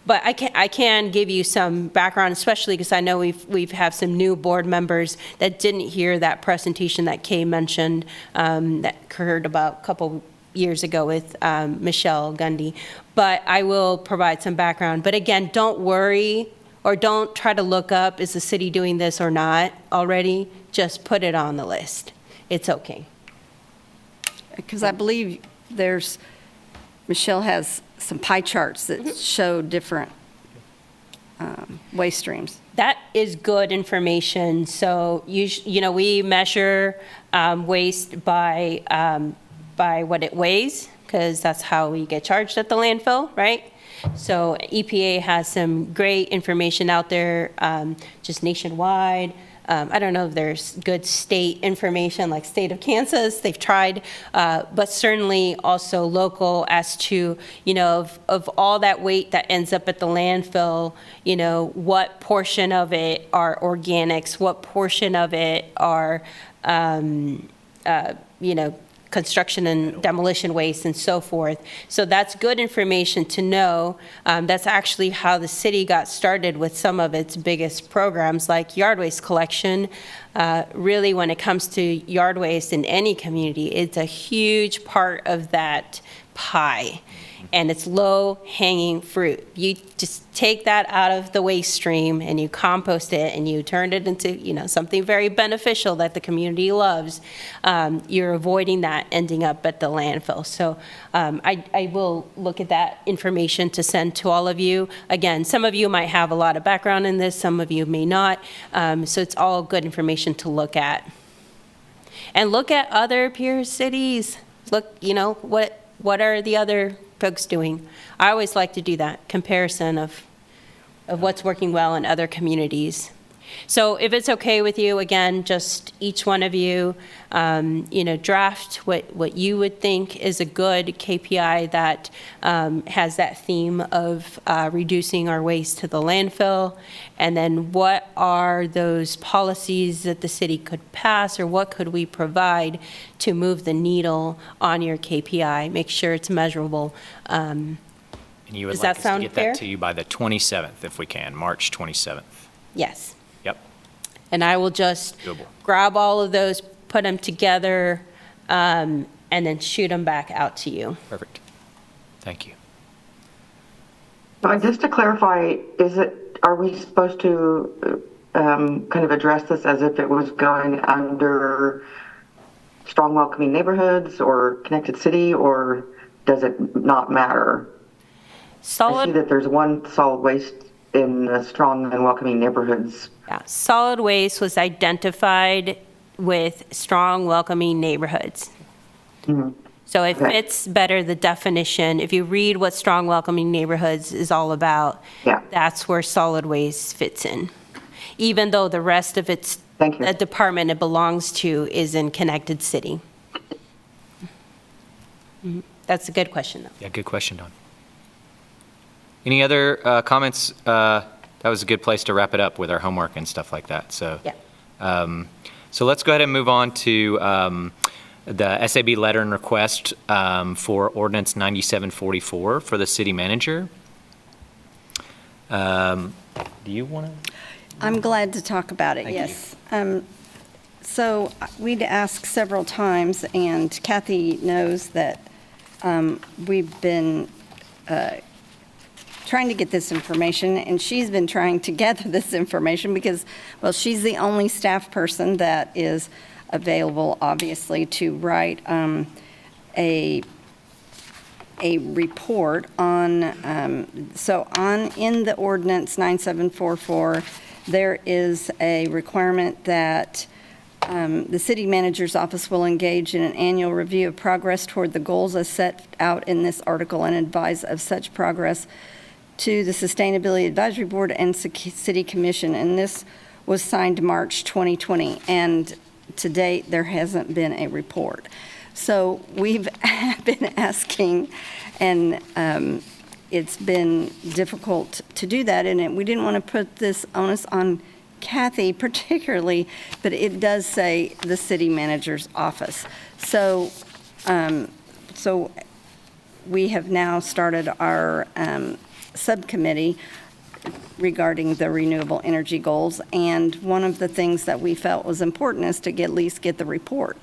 But I can give you some background, especially because I know we've have some new board members that didn't hear that presentation that Kay mentioned, that occurred about a couple years ago with Michelle Gundy. But I will provide some background. But again, don't worry, or don't try to look up, is the city doing this or not already? Just put it on the list. It's okay. Because I believe Michelle has some pie charts that show different waste streams. That is good information. So we measure waste by what it weighs, because that's how we get charged at the landfill, right? So EPA has some great information out there, just nationwide. I don't know if there's good state information, like state of Kansas, they've tried, but certainly also local as to, of all that weight that ends up at the landfill, what portion of it are organics, what portion of it are, construction and demolition waste and so forth. So that's good information to know. That's actually how the city got started with some of its biggest programs, like yard waste collection. Really, when it comes to yard waste in any community, it's a huge part of that pie. And it's low-hanging fruit. You just take that out of the waste stream and you compost it and you turn it into, something very beneficial that the community loves. You're avoiding that ending up at the landfill. So I will look at that information to send to all of you. Again, some of you might have a lot of background in this, some of you may not. So it's all good information to look at. And look at other peer cities. Look, what are the other folks doing? I always like to do that comparison of what's working well in other communities. So if it's okay with you, again, just each one of you, draft what you would think is a good KPI that has that theme of reducing our waste to the landfill, and then what are those policies that the city could pass, or what could we provide to move the needle on your KPI, make sure it's measurable. And you would Does like that us to sound get fair? that to you by the 27th, if we can, March 27th. Yes. Yep, And I will just doable. grab all of those, put them together, and then shoot them back out to you. Perfect. Thank you. Just to clarify, are we supposed to kind of address this as if it was going under strong welcoming neighborhoods or connected city, or does it not matter? I see Solid, that there's one solid waste in the strong and welcoming neighborhoods. yeah, solid waste was identified with strong, welcoming neighborhoods. So it Okay. fits better the definition. If you read what strong, welcoming neighborhoods is all about, Yeah. that's where solid waste fits in. Even though the rest of its Thank you. the department it belongs to is in connected city. That's a good question, though. Yeah, good question, Don. Any other comments? That was a good place to wrap it up with our homework and stuff like that. So, Yeah. so let's go ahead and move on to the SAB letter and request for Ordinance 9744 for the city manager. Do you want to? I'm glad to talk about it, Thank you. yes. So we'd asked several times, and Kathy knows that we've been trying to get this information, and she's been trying to gather this information because, well, she's the only staff person that is available, obviously, to write a report on, in the ordinance 9744, there is a requirement that the city manager's office will engage in an annual review of progress toward the goals as set out in this article and advise of such progress to the Sustainability Advisory Board and City Commission. And this was signed March 2020. And to date, there hasn't been a report. So we've been asking, and it's been difficult to do that. And we didn't want to put this onus on Kathy particularly, but it does say the city manager's office. So, so we have now started our subcommittee regarding the renewable energy goals. And one of the things that we felt was important is to at least get the report.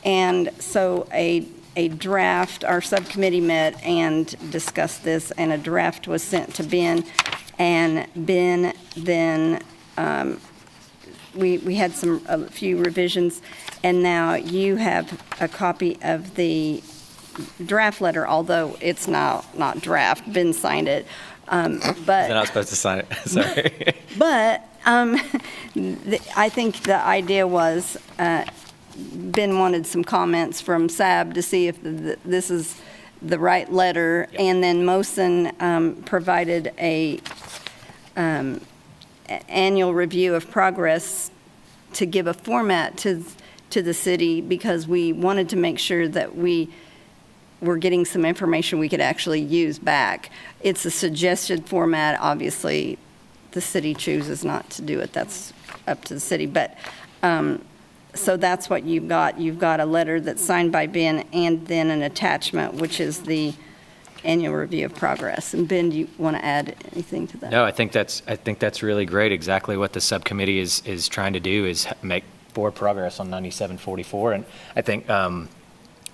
And so a draft, our subcommittee met and discussed this, and a draft was sent to Ben. And Ben then, we had a few revisions, and now you have a copy of the draft letter, although it's not draft. Ben signed it. But Then I was supposed to sign it. Sorry. But I think the idea was Ben wanted some comments from SAB to see if this is the right letter. Yep. And then Mosen provided a annual review of progress to give a format to the city, because we wanted to make sure that we were getting some information we could actually use back. It's a suggested format. Obviously, the city chooses not to do it. That's up to the city. But so that's what you've got. You've got a letter that's signed by Ben, and then an attachment, which is the annual review of progress. And Ben, do you want to add anything to that? No, I think that's really great. Exactly what the subcommittee is trying to do is make forward progress on 9744. And I think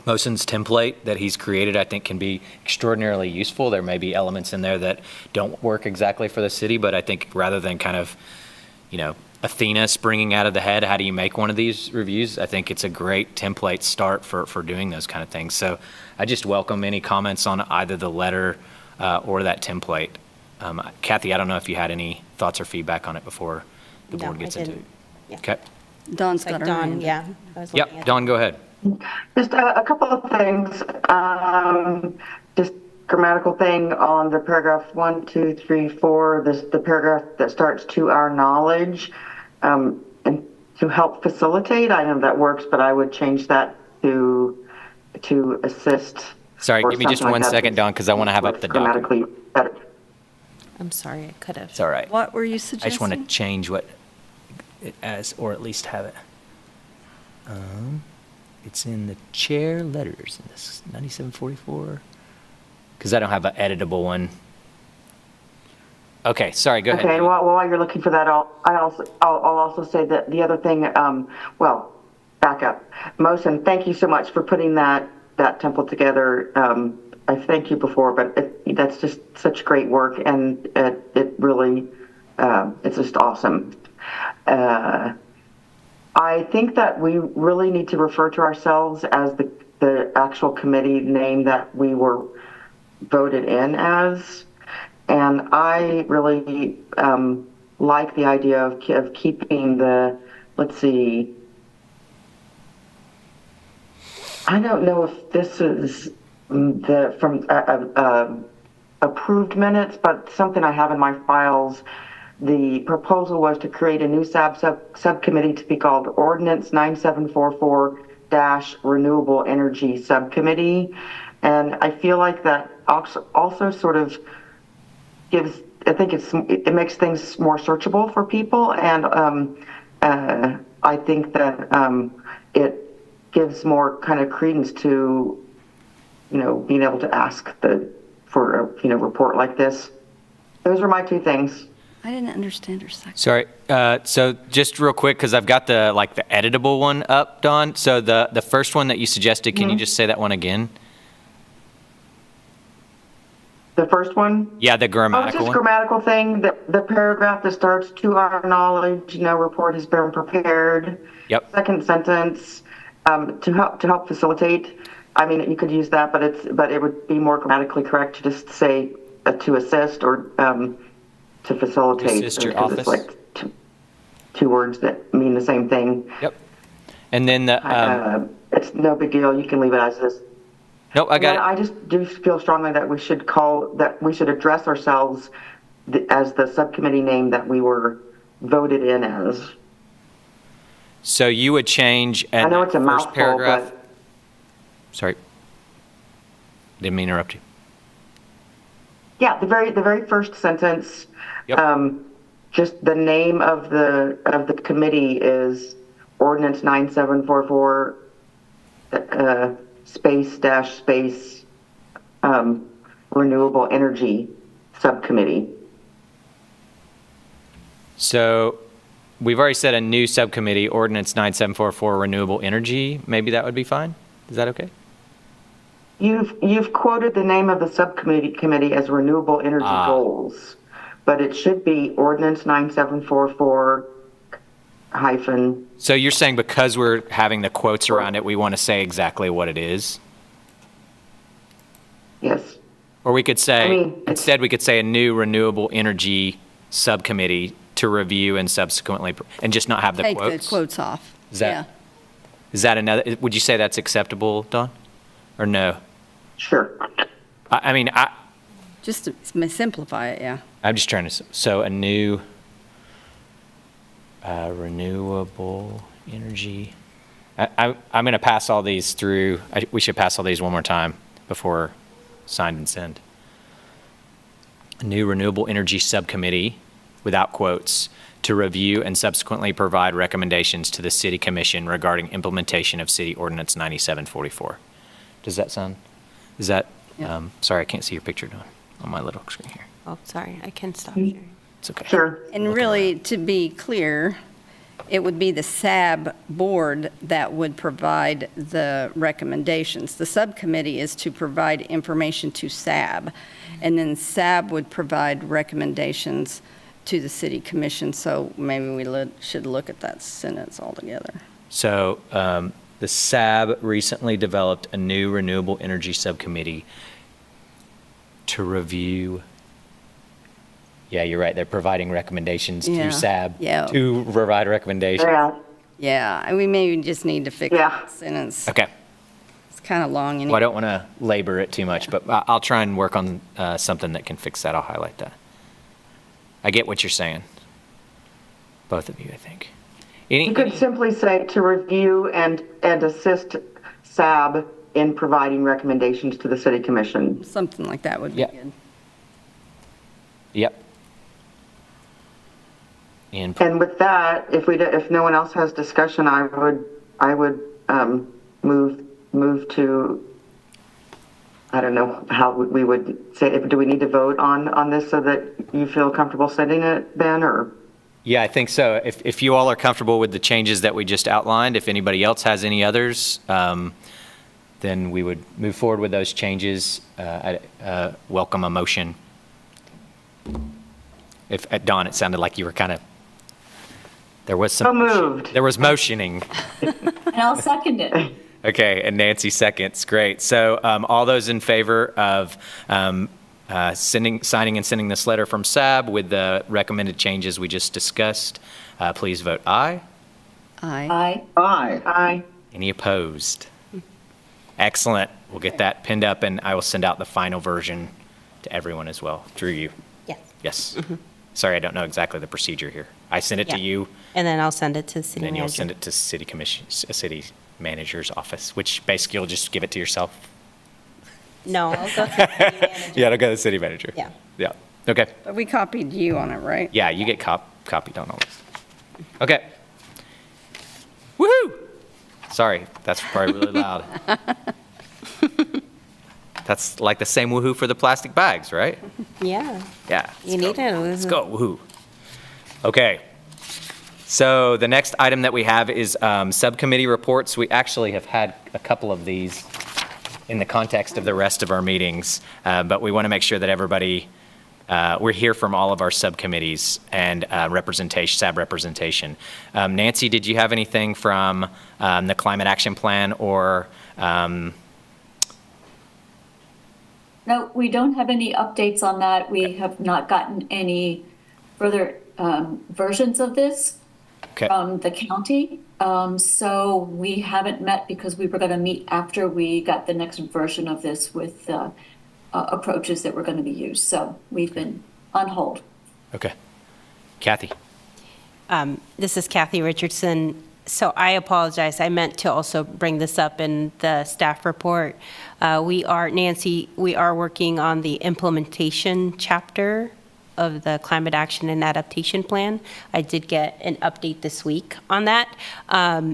Mosen's template that he's created, I think, can be extraordinarily useful. There may be elements in there that don't work exactly for the city, but I think rather than kind of, Athena springing out of the head, how do you make one of these reviews? I think it's a great template start for doing those kind of things. So I just welcome any comments on either the letter or that template. Kathy, I don't know if you had any thoughts or feedback on it before the board gets into it. Yeah. Okay. Dawn's Like got her Dawn, hand. yeah. I was looking Yep, at Dawn, go ahead. Just a couple of things. Just grammatical thing on the paragraph 1, 2, 3, 4. The paragraph that starts "to our knowledge," and to help facilitate. I know that works, but I would change that to assist. Sorry, or give me just something like one that. second, Dawn, because I want to have up the document. Grammatically better. I'm sorry, I could have. It's all right. What were you I suggesting? just want to change what it as, or at least have it. It's in the chair letters in this 9744. Because I don't have an editable one. Okay, sorry, go ahead. Okay, well, while you're looking for that, I'll also say that the other thing, back up. Mosen, thank you so much for putting that template together. I thanked you before, but that's just such great work, and it really, it's just awesome. I think that we really need to refer to ourselves as the actual committee name that we were voted in as. And I really like the idea of keeping let's see, I don't know if this is from approved minutes, but something I have in my files. The proposal was to create a new SAB subcommittee to be called Ordinance 9744-Renewable Energy Subcommittee. And I feel like that also sort of gives, I think it makes things more searchable for people. And I think that it gives more kind of credence to, being able to ask for a, report like this. Those are my two things. I didn't understand her second. Sorry, so just real quick, because I've got the editable one up, Dawn. So the first one that you suggested, can you just say that one again? The first one? Yeah, the Oh, it's grammatical just one. grammatical thing, the paragraph that starts, to our knowledge, no report has been prepared. Yep. Second sentence, to help facilitate, I mean, you could use that, but it would be more grammatically correct to just say to assist or to facilitate. To assist your because office. It's like two words that mean the same thing. Yep. And then the, It's no big deal, you can leave it as is. nope, I got And it. I just do feel strongly that we should address ourselves as the subcommittee name that we were voted in as. So you would change I at know it's a that first mouthful, paragraph. but Sorry. Didn't mean to interrupt you. yeah, the very first sentence, Yep. just the name of the committee is Ordinance 9744 space Renewable Energy Subcommittee. So we've already said a new subcommittee, Ordinance 9744 Renewable Energy. Maybe that would be fine? Is that okay? You've quoted the name of the subcommittee as Renewable Energy Goals, but it should be Ordinance 9744 hyphen. So you're saying because we're having the quotes around it, we want to say exactly what it is? Yes. Or we could say, I mean, it's- instead we could say a new renewable energy subcommittee to review and subsequently, and just not have the Take quotes? the quotes off. Is that another, would you say that's acceptable, Dawn? Or no? Sure. I mean, Just to simplify it, yeah. I'm just trying to, so a new renewable energy. I'm going to pass all these through. We should pass all these one more time before signed and send. A new renewable energy subcommittee, without quotes, to review and subsequently provide recommendations to the city commission regarding implementation of city ordinance 9744. Does that sound, is that, Yeah. sorry, I can't see your picture, Dawn, on my little screen here. Oh, sorry, I can stop sharing. It's okay. Sure. And really, to be clear, it would be the SAB board that would provide the recommendations. The subcommittee is to provide information to SAB, and then SAB would provide recommendations to the city commission, so maybe we should look at that sentence altogether. So the SAB recently developed a new renewable energy subcommittee to review. Yeah, you're right. They're providing recommendations Yeah, to SAB yeah. to provide recommendations. Yeah. Yeah, and we maybe just need to fix Yeah. that sentence. Okay. It's kind of long. Well, I don't want to labor it too much, but I'll try and work on something that can fix that. I'll highlight that. I get what you're saying. Both of you, I think. You could simply say to review and assist SAB in providing recommendations to the city commission. Something like that would be Yeah. good. Yep. And And with that, if no one else has discussion, I would move to, I don't know how we would say, do we need to vote on this so that you feel comfortable sending it then, or? yeah, I think so. If you all are comfortable with the changes that we just outlined, if anybody else has any others, then we would move forward with those changes. I welcome a motion. If at Dawn, it sounded like you were kind of, there was some. So moved. There was motioning. And I'll second it. Okay, and Nancy seconds. Great. So all those in favor of signing and sending this letter from SAB with the recommended changes we just discussed, please vote aye. Aye. Aye. Any opposed? Excellent. We'll get that pinned up, and I will send out the final version to everyone as well, through you. Yes. Yes. Sorry, I don't know exactly the procedure here. I send it to Yeah. you, And then I'll send it to the city and then manager. you'll send it to city commission, city manager's office, which basically you'll just give it to yourself. No, I'll go to the city manager. Yeah, it'll go to the city manager. Yeah. Yeah. Okay. But we copied you on it, right? Yeah, you get copied on all this. Okay. Woohoo! Sorry, that's probably really loud. That's like the same woohoo for the plastic bags, right? Yeah, Yeah. you need it. Let's go, woohoo. Okay. So the next item that we have is subcommittee reports. We actually have had a couple of these in the context of the rest of our meetings, but we want to make sure that everybody, we're here from all of our subcommittees and representation, SAB representation. Nancy, did you have anything from the Climate Action Plan or? No, we don't have any updates on that. We have not gotten any further versions of this from the county. So we haven't met because we were going to meet after we got the next version of this with approaches that were going to be used. So we've been on hold. Okay. Kathy. This is Kathy Richardson. So I apologize. I meant to also bring this up in the staff report. Nancy, we are working on the implementation chapter of the Climate Action and Adaptation Plan. I did get an update this week on that.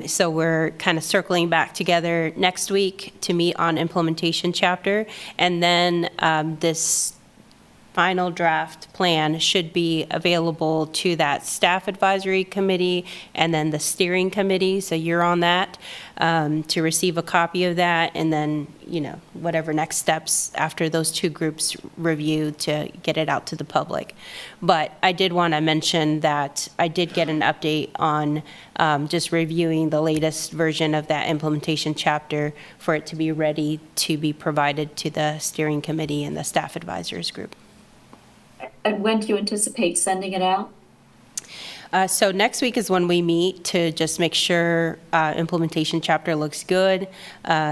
So we're kind of circling back together next week to meet on implementation chapter. And then this final draft plan should be available to that staff advisory committee and then the steering committee. So you're on that to receive a copy of that, and then, whatever next steps after those two groups review to get it out to the public. But I did want to mention that I did get an update on just reviewing the latest version of that implementation chapter for it to be ready to be provided to the steering committee and the staff advisors group. And when do you anticipate sending it out? So next week is when we meet to just make sure implementation chapter looks good.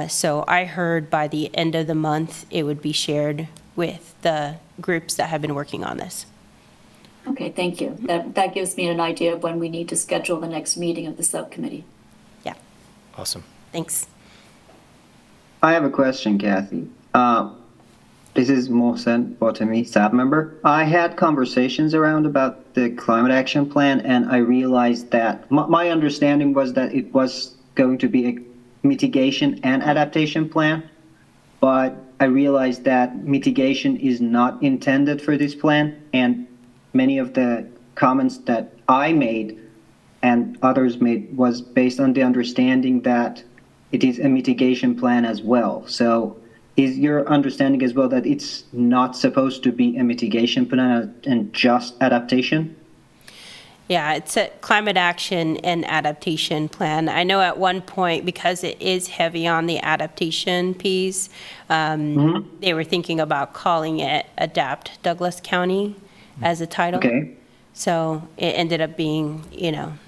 So I heard by the end of the month, it would be shared with the groups that have been working on this. Okay, thank you. That gives me an idea of when we need to schedule the next meeting of the subcommittee. Yeah. Awesome. Thanks. I have a question, Kathy. This is Mohsen Botami, SAB member. I had conversations around about the climate action plan, and I realized that my understanding was that it was going to be a mitigation and adaptation plan, but I realized that mitigation is not intended for this plan, and many of the comments that I made and others made was based on the understanding that it is a mitigation plan as well. So is your understanding as well that it's not supposed to be a mitigation plan and just adaptation? Yeah, it's a climate action and adaptation plan. I know at one point, because it is heavy on the adaptation piece, they were thinking about calling it Adapt Douglas County as a title. Okay. So it ended up being,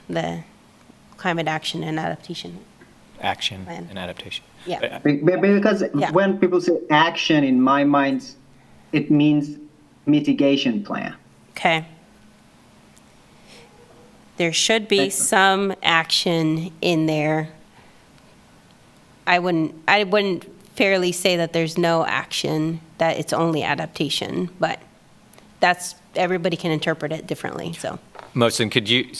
the climate action and adaptation. Action Plan. and adaptation. Yeah. Because when people say action, in my mind, it means mitigation plan. Okay. There should be some action in there. I wouldn't fairly say that there's no action, that it's only adaptation, but everybody can interpret it differently, so. Mohsen, could you,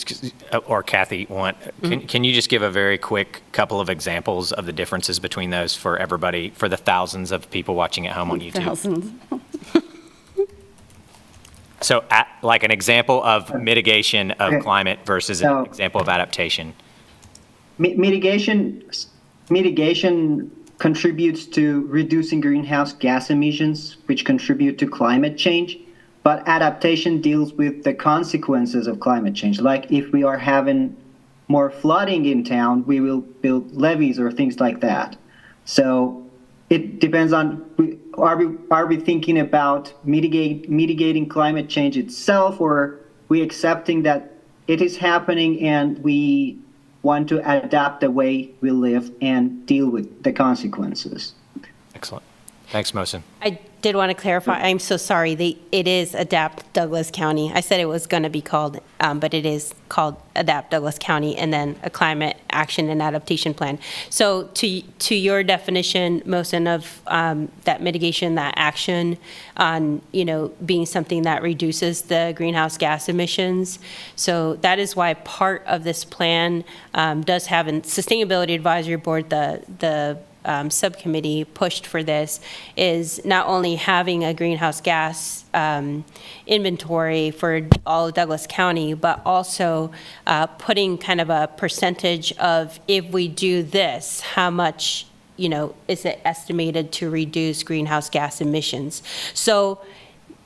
or Kathy, can you just give a very quick couple of examples of the differences between those for everybody, for the thousands of people watching at home on YouTube? Thousands. So like an example of mitigation of climate versus an example of adaptation. Mitigation contributes to reducing greenhouse gas emissions, which contribute to climate change. But adaptation deals with the consequences of climate change. Like if we are having more flooding in town, we will build levees or things like that. So it depends on, are we thinking about mitigating climate change itself, or we accepting that it is happening and we want to adapt the way we live and deal with the consequences? Excellent. Thanks, Mohsen. I did want to clarify, I'm so sorry, it is Adapt Douglas County. I said it was going to be called, but it is called Adapt Douglas County, and then a climate action and adaptation plan. So to your definition, Mohsen, of that mitigation, that action on, being something that reduces the greenhouse gas emissions. So that is why part of this plan does have a Sustainability Advisory Board, the Subcommittee pushed for this is not only having a greenhouse gas inventory for all of Douglas County, but also putting kind of a percentage of, if we do this, how much, is it estimated to reduce greenhouse gas emissions. So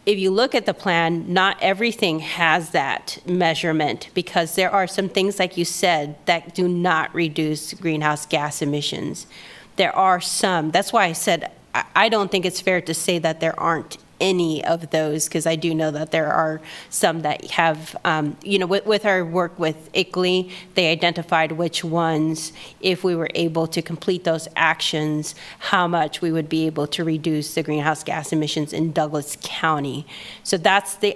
if you look at the plan, not everything has that measurement, because there are some things, like you said, that do not reduce greenhouse gas emissions. There are some. That's why I said I don't think it's fair to say that there aren't any of those, because I do know that there are some that have, with our work with ICLEI, they identified which ones, if we were able to complete those actions, how much we would be able to reduce the greenhouse gas emissions in Douglas County. So that's the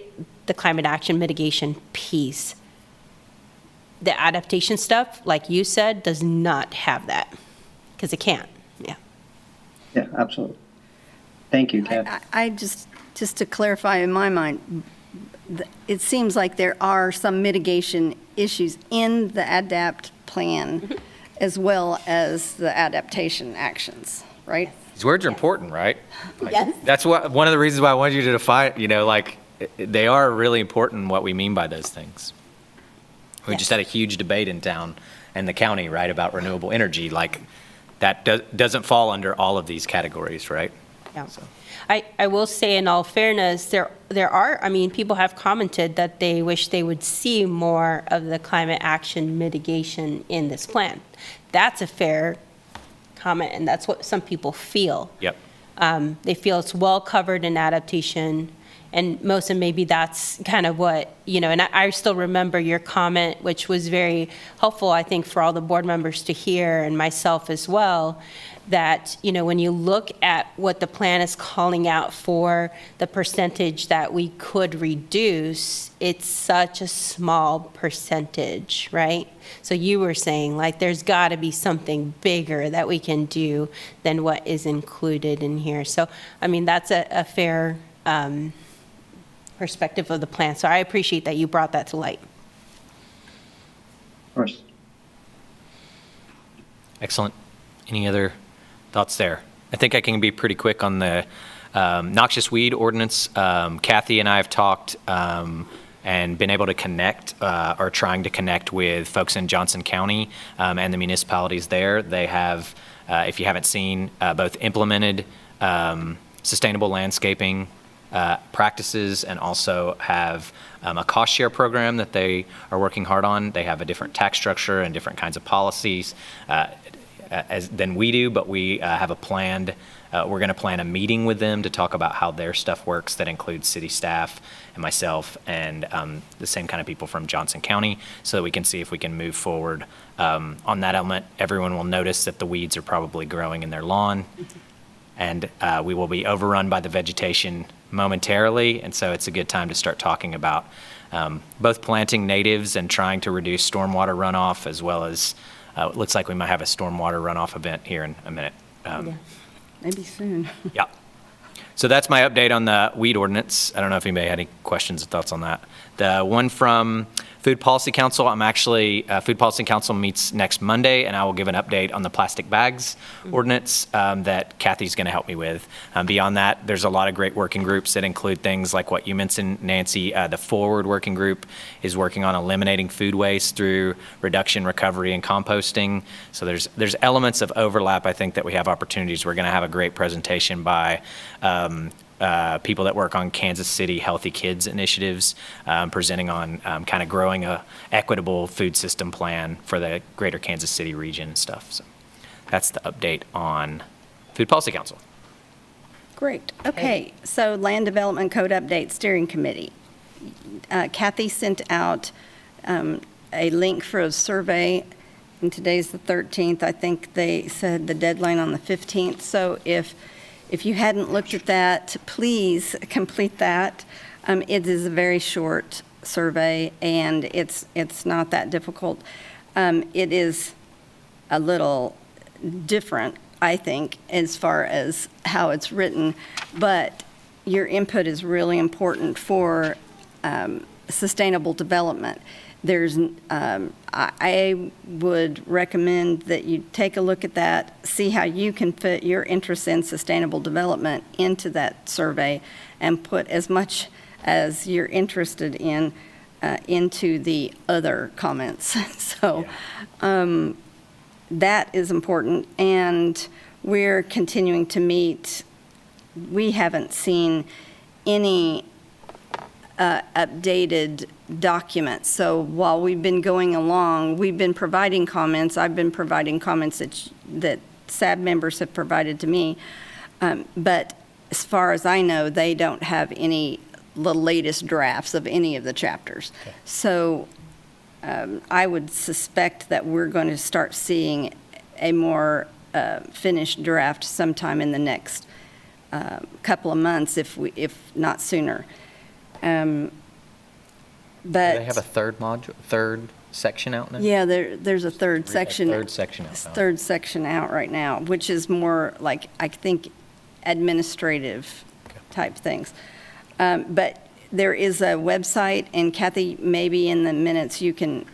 climate action mitigation piece. The adaptation stuff, like you said, does not have that, because it can't. Yeah, absolutely. Thank you, Kathy. I just to clarify in my mind, it seems like there are some mitigation issues in the ADAPT plan as well as the adaptation actions, right? These words are important, right? Yes. That's one of the reasons why I wanted you to define, they are really important what we mean by those things. We just had a huge debate in town and the county, right, about renewable energy. Like, that doesn't fall under all of these categories, right? Yeah. So. I will say, in all fairness, there are, people have commented that they wish they would see more of the climate action mitigation in this plan. That's a fair comment, and that's what some people feel. Yep. They feel it's well covered in adaptation, and Mosa, maybe that's kind of what, and I still remember your comment, which was very helpful, I think, for all the board members to hear, and myself as well, that, when you look at what the plan is calling out for the percentage that we could reduce, it's such a small percentage, right? So you were saying, like, there's got to be something bigger that we can do than what is included in here. So, that's a fair perspective of the plan. So I appreciate that you brought that to light. Of course. Excellent. Any other thoughts there? I think I can be pretty quick on the noxious weed ordinance. Kathy and I have talked and been able to connect, or trying to connect with folks in Johnson County and the municipalities there. They have, if you haven't seen, both implemented sustainable landscaping practices, and also have a cost share program that they are working hard on. They have a different tax structure and different kinds of policies than we do, but we have a planned, we're going to plan a meeting with them to talk about how their stuff works. That includes city staff and myself and the same kind of people from Johnson County, so that we can see if we can move forward on that element. Everyone will notice that the weeds are probably growing in their lawn, and we will be overrun by the vegetation momentarily, and so it's a good time to start talking about both planting natives and trying to reduce stormwater runoff, as well as it looks like we might have a stormwater runoff event here in a minute. Yeah, maybe soon. Yeah. So that's my update on the weed ordinance. I don't know if anybody had any questions or thoughts on that. The one from Food Policy Council, Food Policy Council meets next Monday, and I will give an update on the plastic bags ordinance that Kathy's going to help me with. Beyond that, there's a lot of great working groups that include things like what you mentioned, Nancy. The Forward Working Group is working on eliminating food waste through reduction, recovery, and composting. So there's elements of overlap, I think, that we have opportunities. We're going to have a great presentation by people that work on Kansas City Healthy Kids initiatives, presenting on kind of growing a equitable food system plan for the greater Kansas City region and stuff. So that's the update on Food Policy Council. Great. Okay, so Land Development Code Update Steering Committee. Kathy sent out a link for a survey, and today's the 13th. I think they said the deadline on the 15th. So if you hadn't looked at that, please complete that. It is a very short survey, and it's not that difficult. It is a little different, I think, as far as how it's written, but your input is really important for sustainable development. there's, I would recommend that you take a look at that, see how you can fit your interest in sustainable development into that survey, and put as much as you're interested in into the other comments. So that is important, and we're continuing to meet. We haven't seen any updated documents. So while we've been going along, we've been providing comments. I've been providing comments that SAB members have provided to me. But as far as I know, they don't have the latest drafts of any of the chapters. Okay. So I would suspect that we're going to start seeing a more finished draft sometime in the next couple of months, if not sooner. But Do they have a third section out now? Yeah, there's a third section. Third section out. Third section out right now, which is more like, I think, administrative type things. But there is a website, and Kathy, maybe in the minutes you can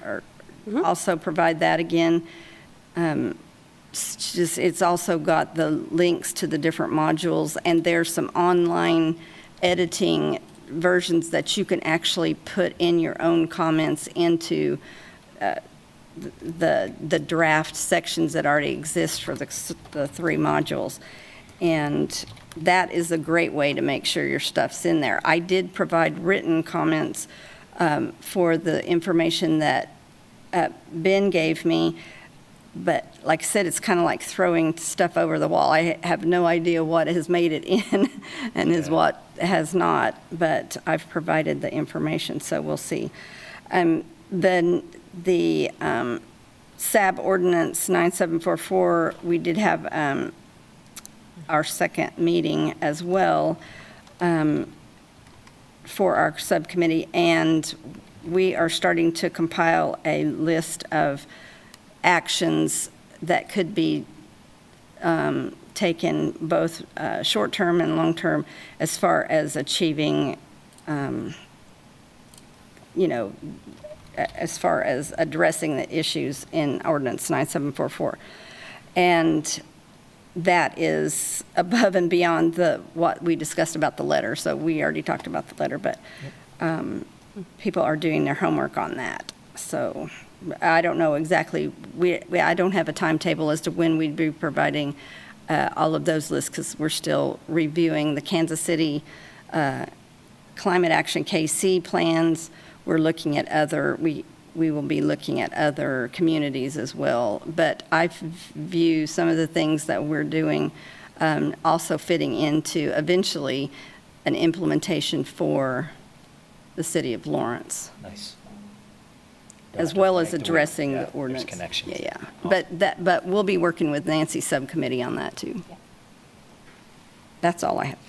also provide that again. It's also got the links to the different modules, and there's some online editing versions that you can actually put in your own comments into the draft sections that already exist for the 3 modules. And that is a great way to make sure your stuff's in there. I did provide written comments for the information that Ben gave me, but like I said, it's kind of like throwing stuff over the wall. I have no idea what has made it in and is what has not, but I've provided the information, so we'll see. Then the SAB Ordinance 9744, we did have our second meeting as well for our subcommittee, and we are starting to compile a list of actions that could be taken both short-term and long-term as far as achieving, as far as addressing the issues in Ordinance 9744. And that is above and beyond what we discussed about the letter. So we already talked about the letter, but people are doing their homework on that. So I don't know exactly, I don't have a timetable as to when we'd be providing all of those lists, because we're still reviewing the Kansas City Climate Action KC plans. We're looking at we will be looking at other communities as well. But I view some of the things that we're doing also fitting into eventually an implementation for the city of Lawrence. Nice. As well as addressing the ordinance. There's connections. Yeah. Awesome. But we'll be working with Nancy's subcommittee on that too. Yeah. That's all I have.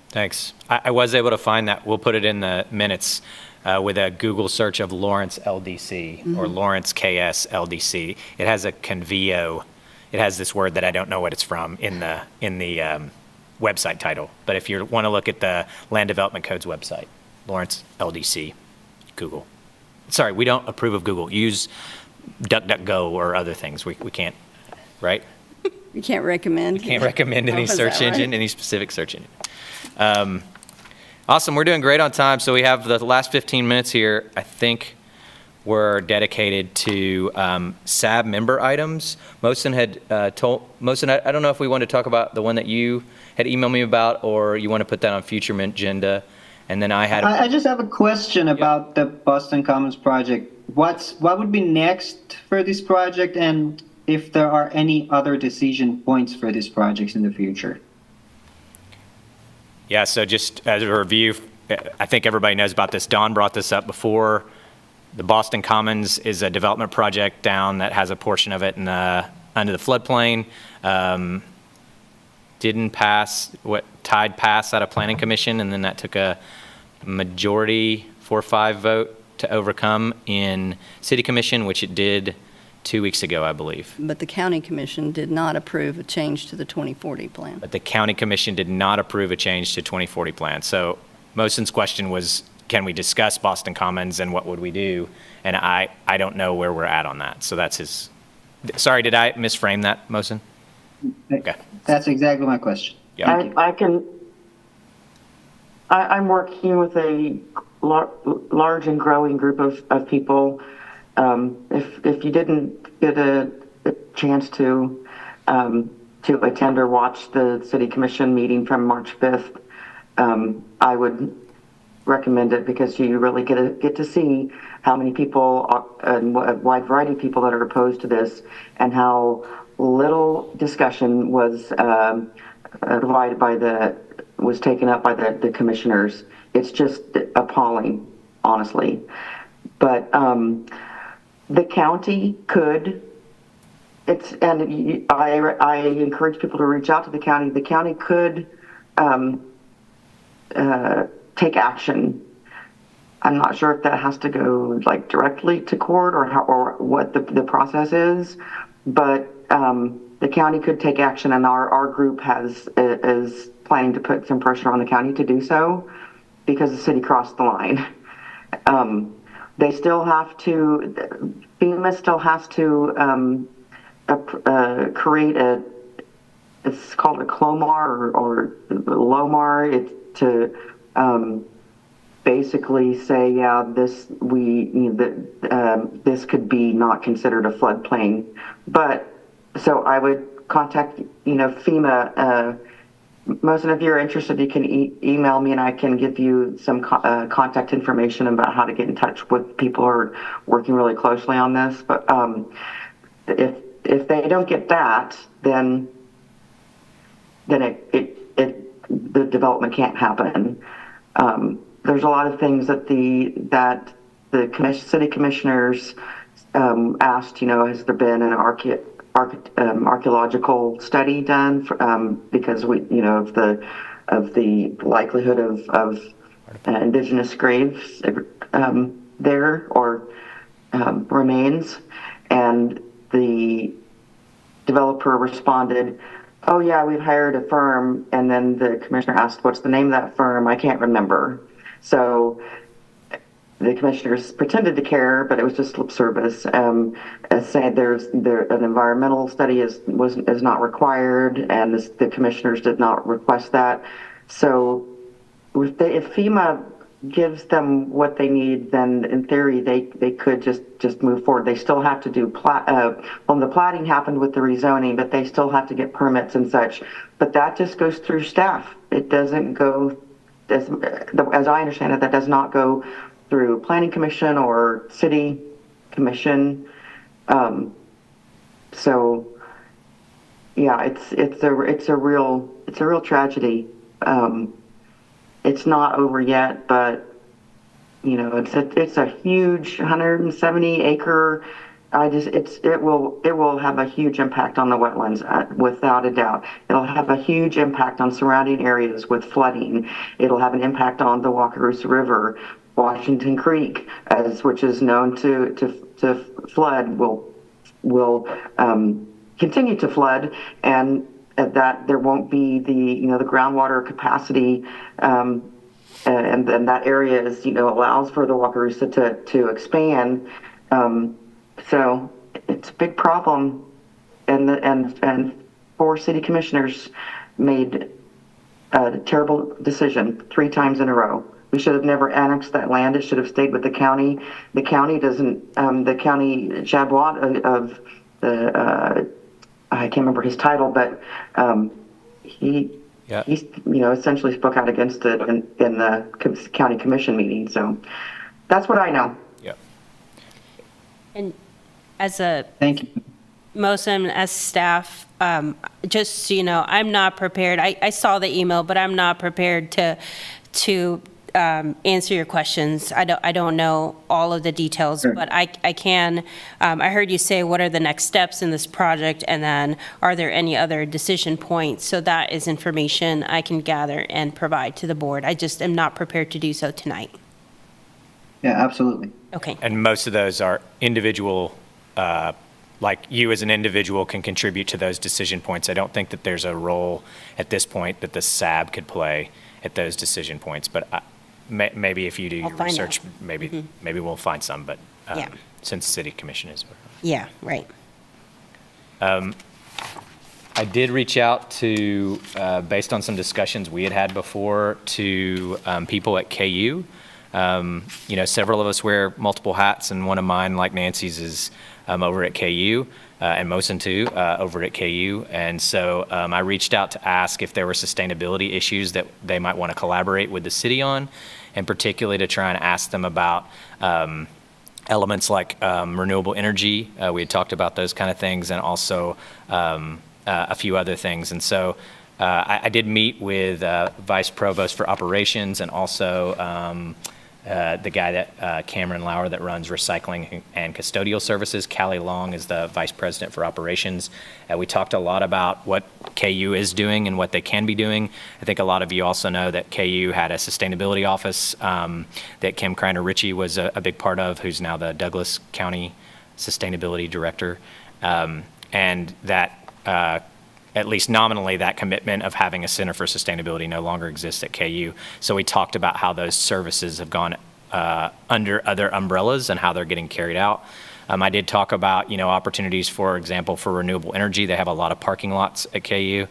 Thanks. I was able to find that. We'll put it in the minutes with a Google search of Lawrence LDC or Lawrence KS LDC. It has a convio. It has this word that I don't know what it's from in the website title. But if you want to look at the Land Development Code's website, Lawrence LDC, Google. Sorry, we don't approve of Google. Use DuckDuckGo or other things. We can't, right? You can't recommend. We can't recommend any search engine, any specific search engine. Awesome, we're doing great on time. So we have the last 15 minutes here. I think we're dedicated to SAB member items. Mohsen had Mohsen, I don't know if we want to talk about the one that you had emailed me about, or you want to put that on future agenda. And then I just have a question about the Boston Commons project. What would be next for this project, and if there are any other decision points for this project in the future? Yeah, so just as a review, I think everybody knows about this. Don brought this up before. The Boston Commons is a development project down that has a portion of it under the floodplain. Didn't pass, tied pass out of Planning Commission, and then that took a majority 4-5 vote to overcome in City Commission, which it did 2 weeks ago, I believe. But the County Commission did not approve a change to the 2040 plan. But the County Commission did not approve a change to 2040 plan. So Mohsen's question was, can we discuss Boston Commons and what would we do? And I don't know where we're at on that. So that's his, sorry, did I misframe that, Mohsen? Okay. That's exactly my question. Yeah. I'm working with a large and growing group of people. If you didn't get a chance to attend or watch the city commission meeting from March 5th, I would recommend it because you really get to see how many people and a wide variety of people that are opposed to this, and how little discussion was was taken up by the commissioners. It's just appalling, honestly. But the county could. I encourage people to reach out to the county. The county could take action. I'm not sure if that has to go like directly to court or what the process is, but the county could take action, and our group is planning to put some pressure on the county to do so because the city crossed the line. They still have to. FEMA still has to create it's called a CLOMAR or LOMAR. It's to basically say, yeah, this could be not considered a floodplain. But so I would contact FEMA. Mohsen, if you're interested, you can email me and I can give you some contact information about how to get in touch with people who are working really closely on this. But if they don't get that, then the development can't happen. There's a lot of things that the city commissioners asked. Has there been an archaeological study done? Because of the likelihood of indigenous graves there or remains, and the developer responded, "Oh yeah, we've hired a firm," and then the commissioner asked, "What's the name of that firm?" "I can't remember." So the commissioners pretended to care, but it was just lip service. Saying an environmental study is not required, and the commissioners did not request that. So if FEMA gives them what they need, then in theory they could just move forward. They still have to do the platting happened with the rezoning, but they still have to get permits and such. But that just goes through staff. It doesn't go, as I understand it, that does not go through planning commission or city commission. So yeah, it's a real tragedy. It's not over yet, but it's a huge 170 acre. It will have a huge impact on the wetlands, without a doubt. It'll have a huge impact on surrounding areas with flooding. It'll have an impact on the Wakarusa River. Washington Creek, which is known to flood, will continue to flood, and that there won't be the groundwater capacity, and that area is allows for the Wakarusa to expand. So it's a big problem, and 4 city commissioners made a terrible decision 3 times in a row. We should have never annexed that land. It should have stayed with the county. The county doesn't. The county Jadwat of the I can't remember his title, but he essentially spoke out against it in the county commission meeting. So that's what I know. Yeah. And as a Thank you. Mohsen, as staff, just so you know, I'm not prepared. I saw the email, but I'm not prepared to answer your questions. I don't know all of the details, Sure. but I can. I heard you say, what are the next steps in this project, and then are there any other decision points? So that is information I can gather and provide to the board. I just am not prepared to do so tonight. Yeah, absolutely. Okay. And most of those are individual, like you as an individual can contribute to those decision points. I don't think that there's a role at this point that the SAB could play at those decision points, but Maybe if you do I'll your find research, out. maybe we'll find some, but Yeah. since city commission is. Yeah, right. I did reach out to, based on some discussions we had had before, to people at KU. Several of us wear multiple hats, and one of mine, like Nancy's, is over at KU, and Mosin too, over at KU. And so I reached out to ask if there were sustainability issues that they might want to collaborate with the city on, and particularly to try and ask them about elements like renewable energy. We had talked about those kind of things, and also a few other things. And so I did meet with Vice Provost for Operations, and also the guy that Cameron Lauer that runs recycling and custodial services. Callie Long is the Vice President for Operations. We talked a lot about what KU is doing and what they can be doing. I think a lot of you also know that KU had a sustainability office that Kim Kreiner Ritchie was a big part of, who's now the Douglas County Sustainability Director. And that at least nominally, that commitment of having a Center for Sustainability no longer exists at KU. So we talked about how those services have gone under other umbrellas and how they're getting carried out. I did talk about, opportunities, for example, for renewable energy. They have a lot of parking lots at KU.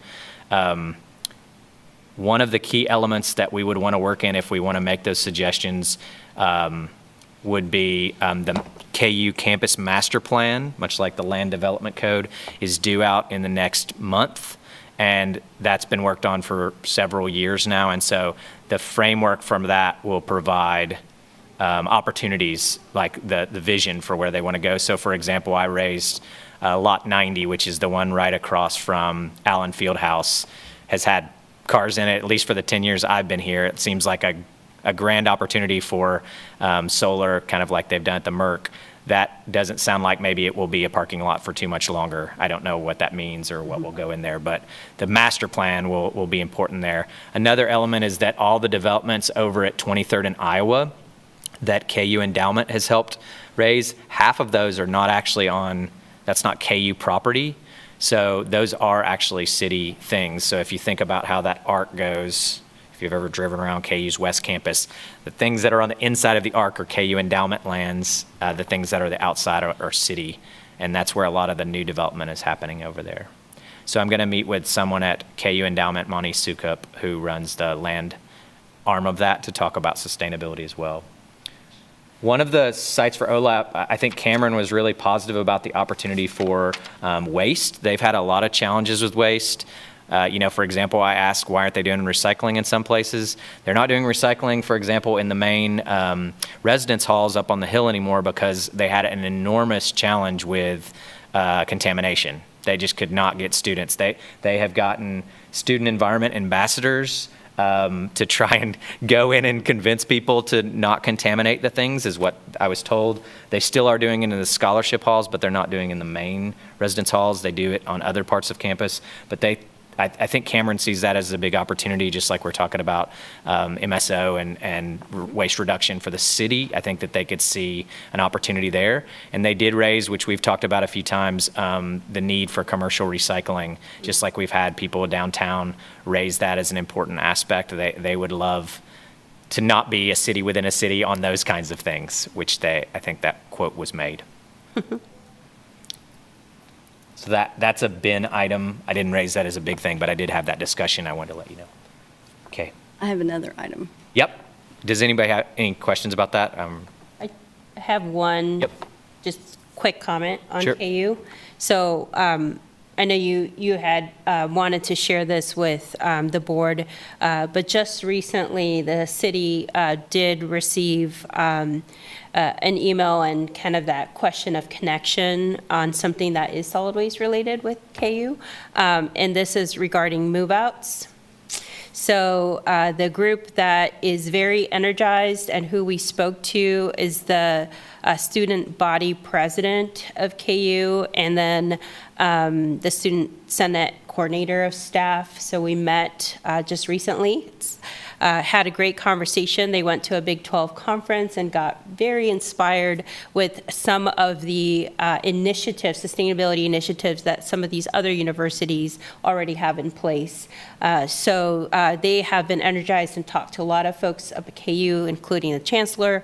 One of the key elements that we would want to work in if we want to make those suggestions would be the KU Campus Master Plan, much like the Land Development Code, is due out in the next month. And that's been worked on for several years now. And so the framework from that will provide opportunities, like the vision for where they want to go. So for example, I raised Lot 90, which is the one right across from Allen Fieldhouse, has had cars in it, at least for the 10 years I've been here. It seems like a grand opportunity for solar, kind of like they've done at the Merck. That doesn't sound like maybe it will be a parking lot for too much longer. I don't know what that means or what will go in there, but the master plan will be important there. Another element is that all the developments over at 23rd and Iowa that KU Endowment has helped raise, half of those are not actually that's not KU property. So those are actually city things. So if you think about how that arc goes, if you've ever driven around KU's West Campus, the things that are on the inside of the arc are KU endowment lands. The things that are the outside are city. And that's where a lot of the new development is happening over there. So I'm going to meet with someone at KU Endowment, Monty Sukup, who runs the land arm of that, to talk about sustainability as well. One of the sites for OLAP, I think Cameron was really positive about the opportunity for waste. They've had a lot of challenges with waste. For example, I asked, why aren't they doing recycling in some places? They're not doing recycling, for example, in the main residence halls up on the hill anymore because they had an enormous challenge with contamination. They just could not get students. They have gotten student environment ambassadors to try and go in and convince people to not contaminate the things, is what I was told. They still are doing it in the scholarship halls, but they're not doing it in the main residence halls. They do it on other parts of campus, but I think Cameron sees that as a big opportunity, just like we're talking about MSO and waste reduction for the city. I think that they could see an opportunity there. And they did raise, which we've talked about a few times, the need for commercial recycling, just like we've had people downtown raise that as an important aspect. They would love to not be a city within a city on those kinds of things, which I think that quote was made. So that's a bin item. I didn't raise that as a big thing, but I did have that discussion. I wanted to let you know. Okay. I have another item. Yep. Does anybody have any questions about that? I have one. Yep. Just quick comment on Sure. KU. So I know you had wanted to share this with the board, but just recently the city did receive an email and kind of that question of connection on something that is solid waste related with KU. And this is regarding move-outs. So the group that is very energized and who we spoke to is the student body president of KU, and then the student senate coordinator of staff. So we met just recently. Had a great conversation. They went to a Big 12 conference and got very inspired with some of the initiatives, sustainability initiatives that some of these other universities already have in place. So they have been energized and talked to a lot of folks up at KU, including the chancellor.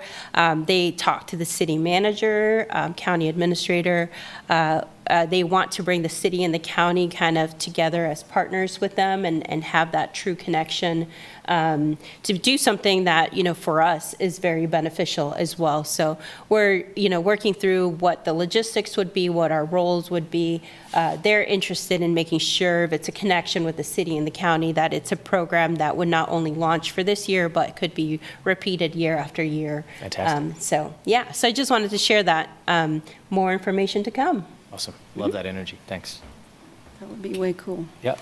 They talked to the city manager, county administrator. They want to bring the city and the county kind of together as partners with them and have that true connection to do something that, for us is very beneficial as well. So we're, working through what the logistics would be, what our roles would be. They're interested in making sure if it's a connection with the city and the county, that it's a program that would not only launch for this year, but could be repeated year after year. Fantastic. So I just wanted to share that. More information to come. Awesome. Love that energy. Thanks. That would be way cool. Yep.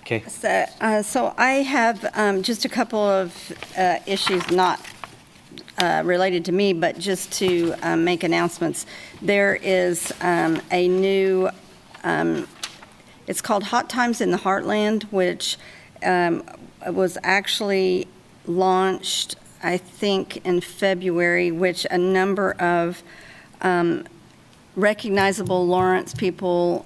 Okay. So I have just a couple of issues not related to me, but just to make announcements. There is a new, it's called Hot Times in the Heartland, which was actually launched, I think, in February, which a number of recognizable Lawrence people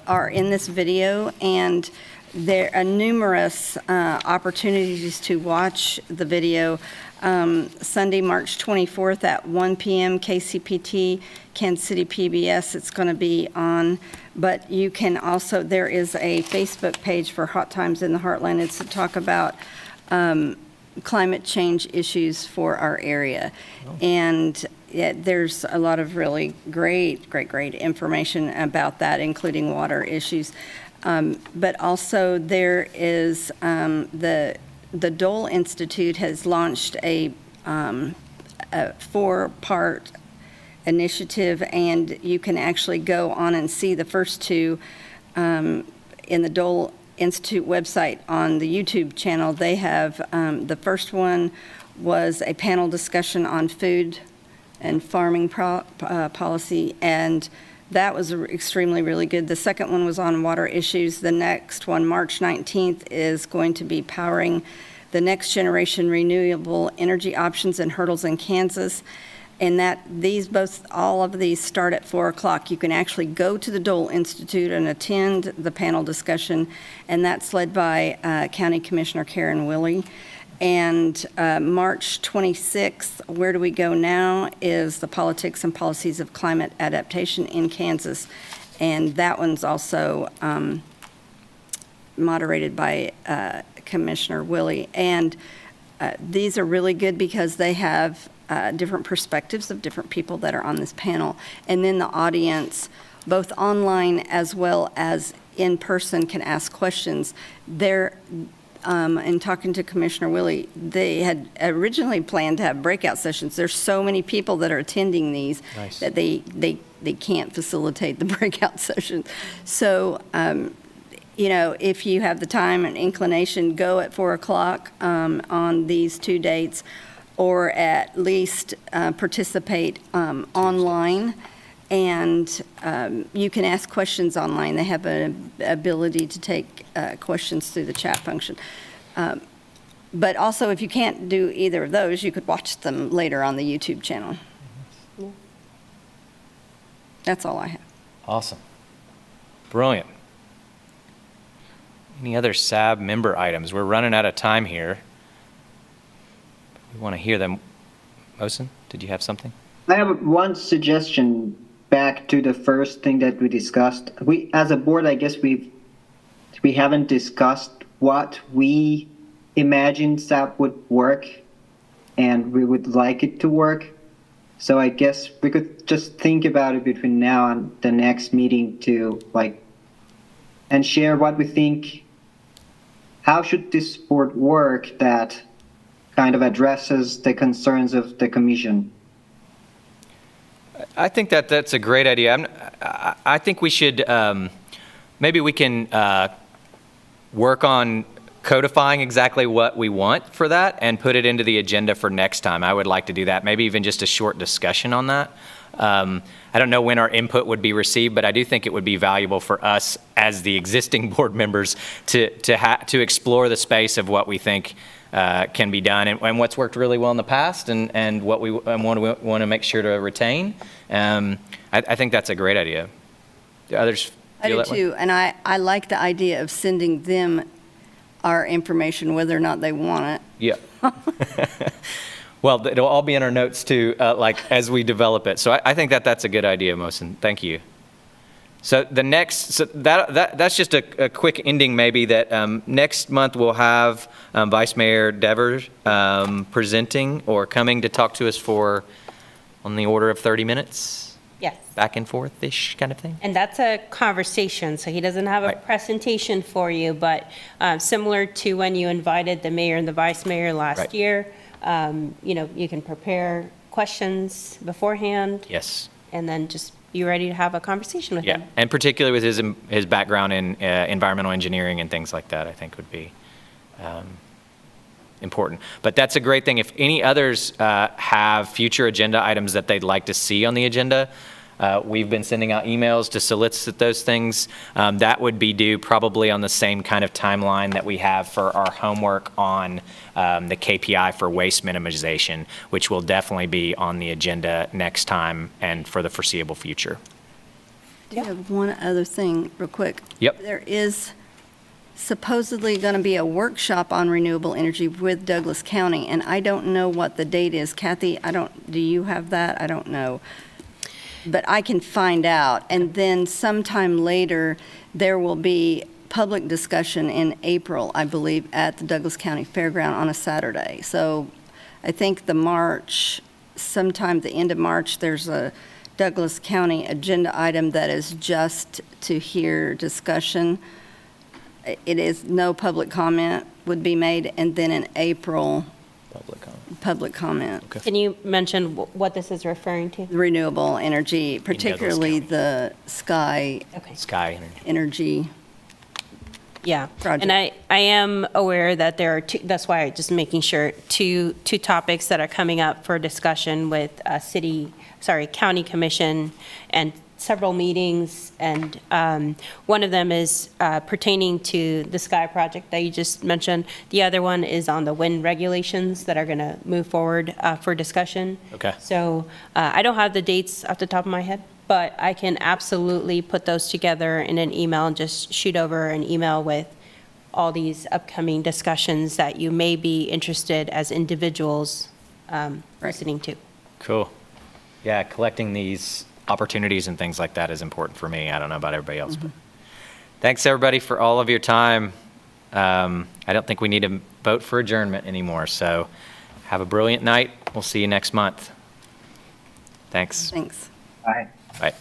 are in this video, and there are numerous opportunities to watch the video. Sunday, March 24th at 1 p.m. KCPT, Kansas City PBS, it's going to be on. But you can also, there is a Facebook page for Hot Times in the Heartland. It's to talk about climate change issues for our area. And there's a lot of really great information about that, including water issues. But also there is the Dole Institute has launched a 4-part initiative, and you can actually go on and see the first two in the Dole Institute website on the YouTube channel. They have, the first one was a panel discussion on food and farming policy, and that was extremely really good. The second one was on water issues. The next one, March 19th, is going to be powering the next generation renewable energy options and hurdles in Kansas. And that all of these start at 4 o'clock. You can actually go to the Dole Institute and attend the panel discussion, and that's led by County Commissioner Karen Willey. And March 26th, Where Do We Go Now, is the politics and policies of climate adaptation in Kansas. And that one's also moderated by Commissioner Willey. And these are really good because they have different perspectives of different people that are on this panel. And then the audience, both online as well as in person, can ask questions. In talking to Commissioner Willey, they had originally planned to have breakout sessions. There's so many people that are attending these that they can't facilitate the breakout sessions. So, if you have the time and inclination, go at 4 o'clock on these two dates, or at least participate online. And you can ask questions online. They have an ability to take questions through the chat function. But also, if you can't do either of those, you could watch them later on the YouTube channel. That's all I have. Awesome. Brilliant. Any other SAB member items? We're running out of time here. We want to hear them. Mosen, did you have something? I have one suggestion back to the first thing that we discussed. We, as a board, I guess we haven't discussed what we imagine SAP would work and we would like it to work. So I guess we could just think about it between now and the next meeting to and share what we think. How should this board work that kind of addresses the concerns of the commission? I think that's a great idea. I think we should, maybe we can work on codifying exactly what we want for that and put it into the agenda for next time. I would like to do that, maybe even just a short discussion on that. I don't know when our input would be received, but I do think it would be valuable for us as the existing board members to explore the space of what we think can be done and what's worked really well in the past and what we want to make sure to retain. I think that's a great idea. Do others I feel do that way? too, and I like the idea of sending them our information, whether or not they want it. Yeah. Well, it'll all be in our notes too, like as we develop it. So I think that's a good idea, Mohsen. Thank you. So that's just a quick ending maybe that next month we'll have Vice Mayor Devers presenting or coming to talk to us for on the order of 30 minutes, Yes. back and forth-ish kind of thing. And that's a conversation, so he doesn't have a Right. presentation for you, but similar to when you invited the mayor and the vice mayor last Right. year, you can prepare questions beforehand. Yes. And then just be ready to have a conversation with Yeah, him. and particularly with his background in environmental engineering and things like that, I think would be important. But that's a great thing. If any others have future agenda items that they'd like to see on the agenda, we've been sending out emails to solicit those things. That would be due probably on the same kind of timeline that we have for our homework on the KPI for waste minimization, which will definitely be on the agenda next time and for the foreseeable future. I have one other thing, real quick. Yep. There is supposedly going to be a workshop on renewable energy with Douglas County, and I don't know what the date is. Kathy, do you have that? I don't know. But I can find out. And then sometime later, there will be public discussion in April, I believe, at the Douglas County Fairground on a Saturday. So I think sometime the end of March, there's a Douglas County agenda item that is just to hear discussion. It is no public comment would be made, and then in April, public comment. Can you mention what this is referring to? Renewable energy, particularly County. the sky Okay. Sky Energy. energy. Yeah, project. and I am aware that there are two, that's why I'm just making sure, two topics that are coming up for discussion with county commission and several meetings, and one of them is pertaining to the Sky project that you just mentioned. The other one is on the wind regulations that are going to move forward for discussion. Okay. So I don't have the dates off the top of my head, but I can absolutely put those together in an email and just shoot over an email with all these upcoming discussions that you may be interested as individuals listening to. Cool. Yeah, collecting these opportunities and things like that is important for me. I don't know about everybody else, but thanks everybody for all of your time. I don't think we need to vote for adjournment anymore, so have a brilliant night. We'll see you next month. Thanks. Thanks. Bye. Bye.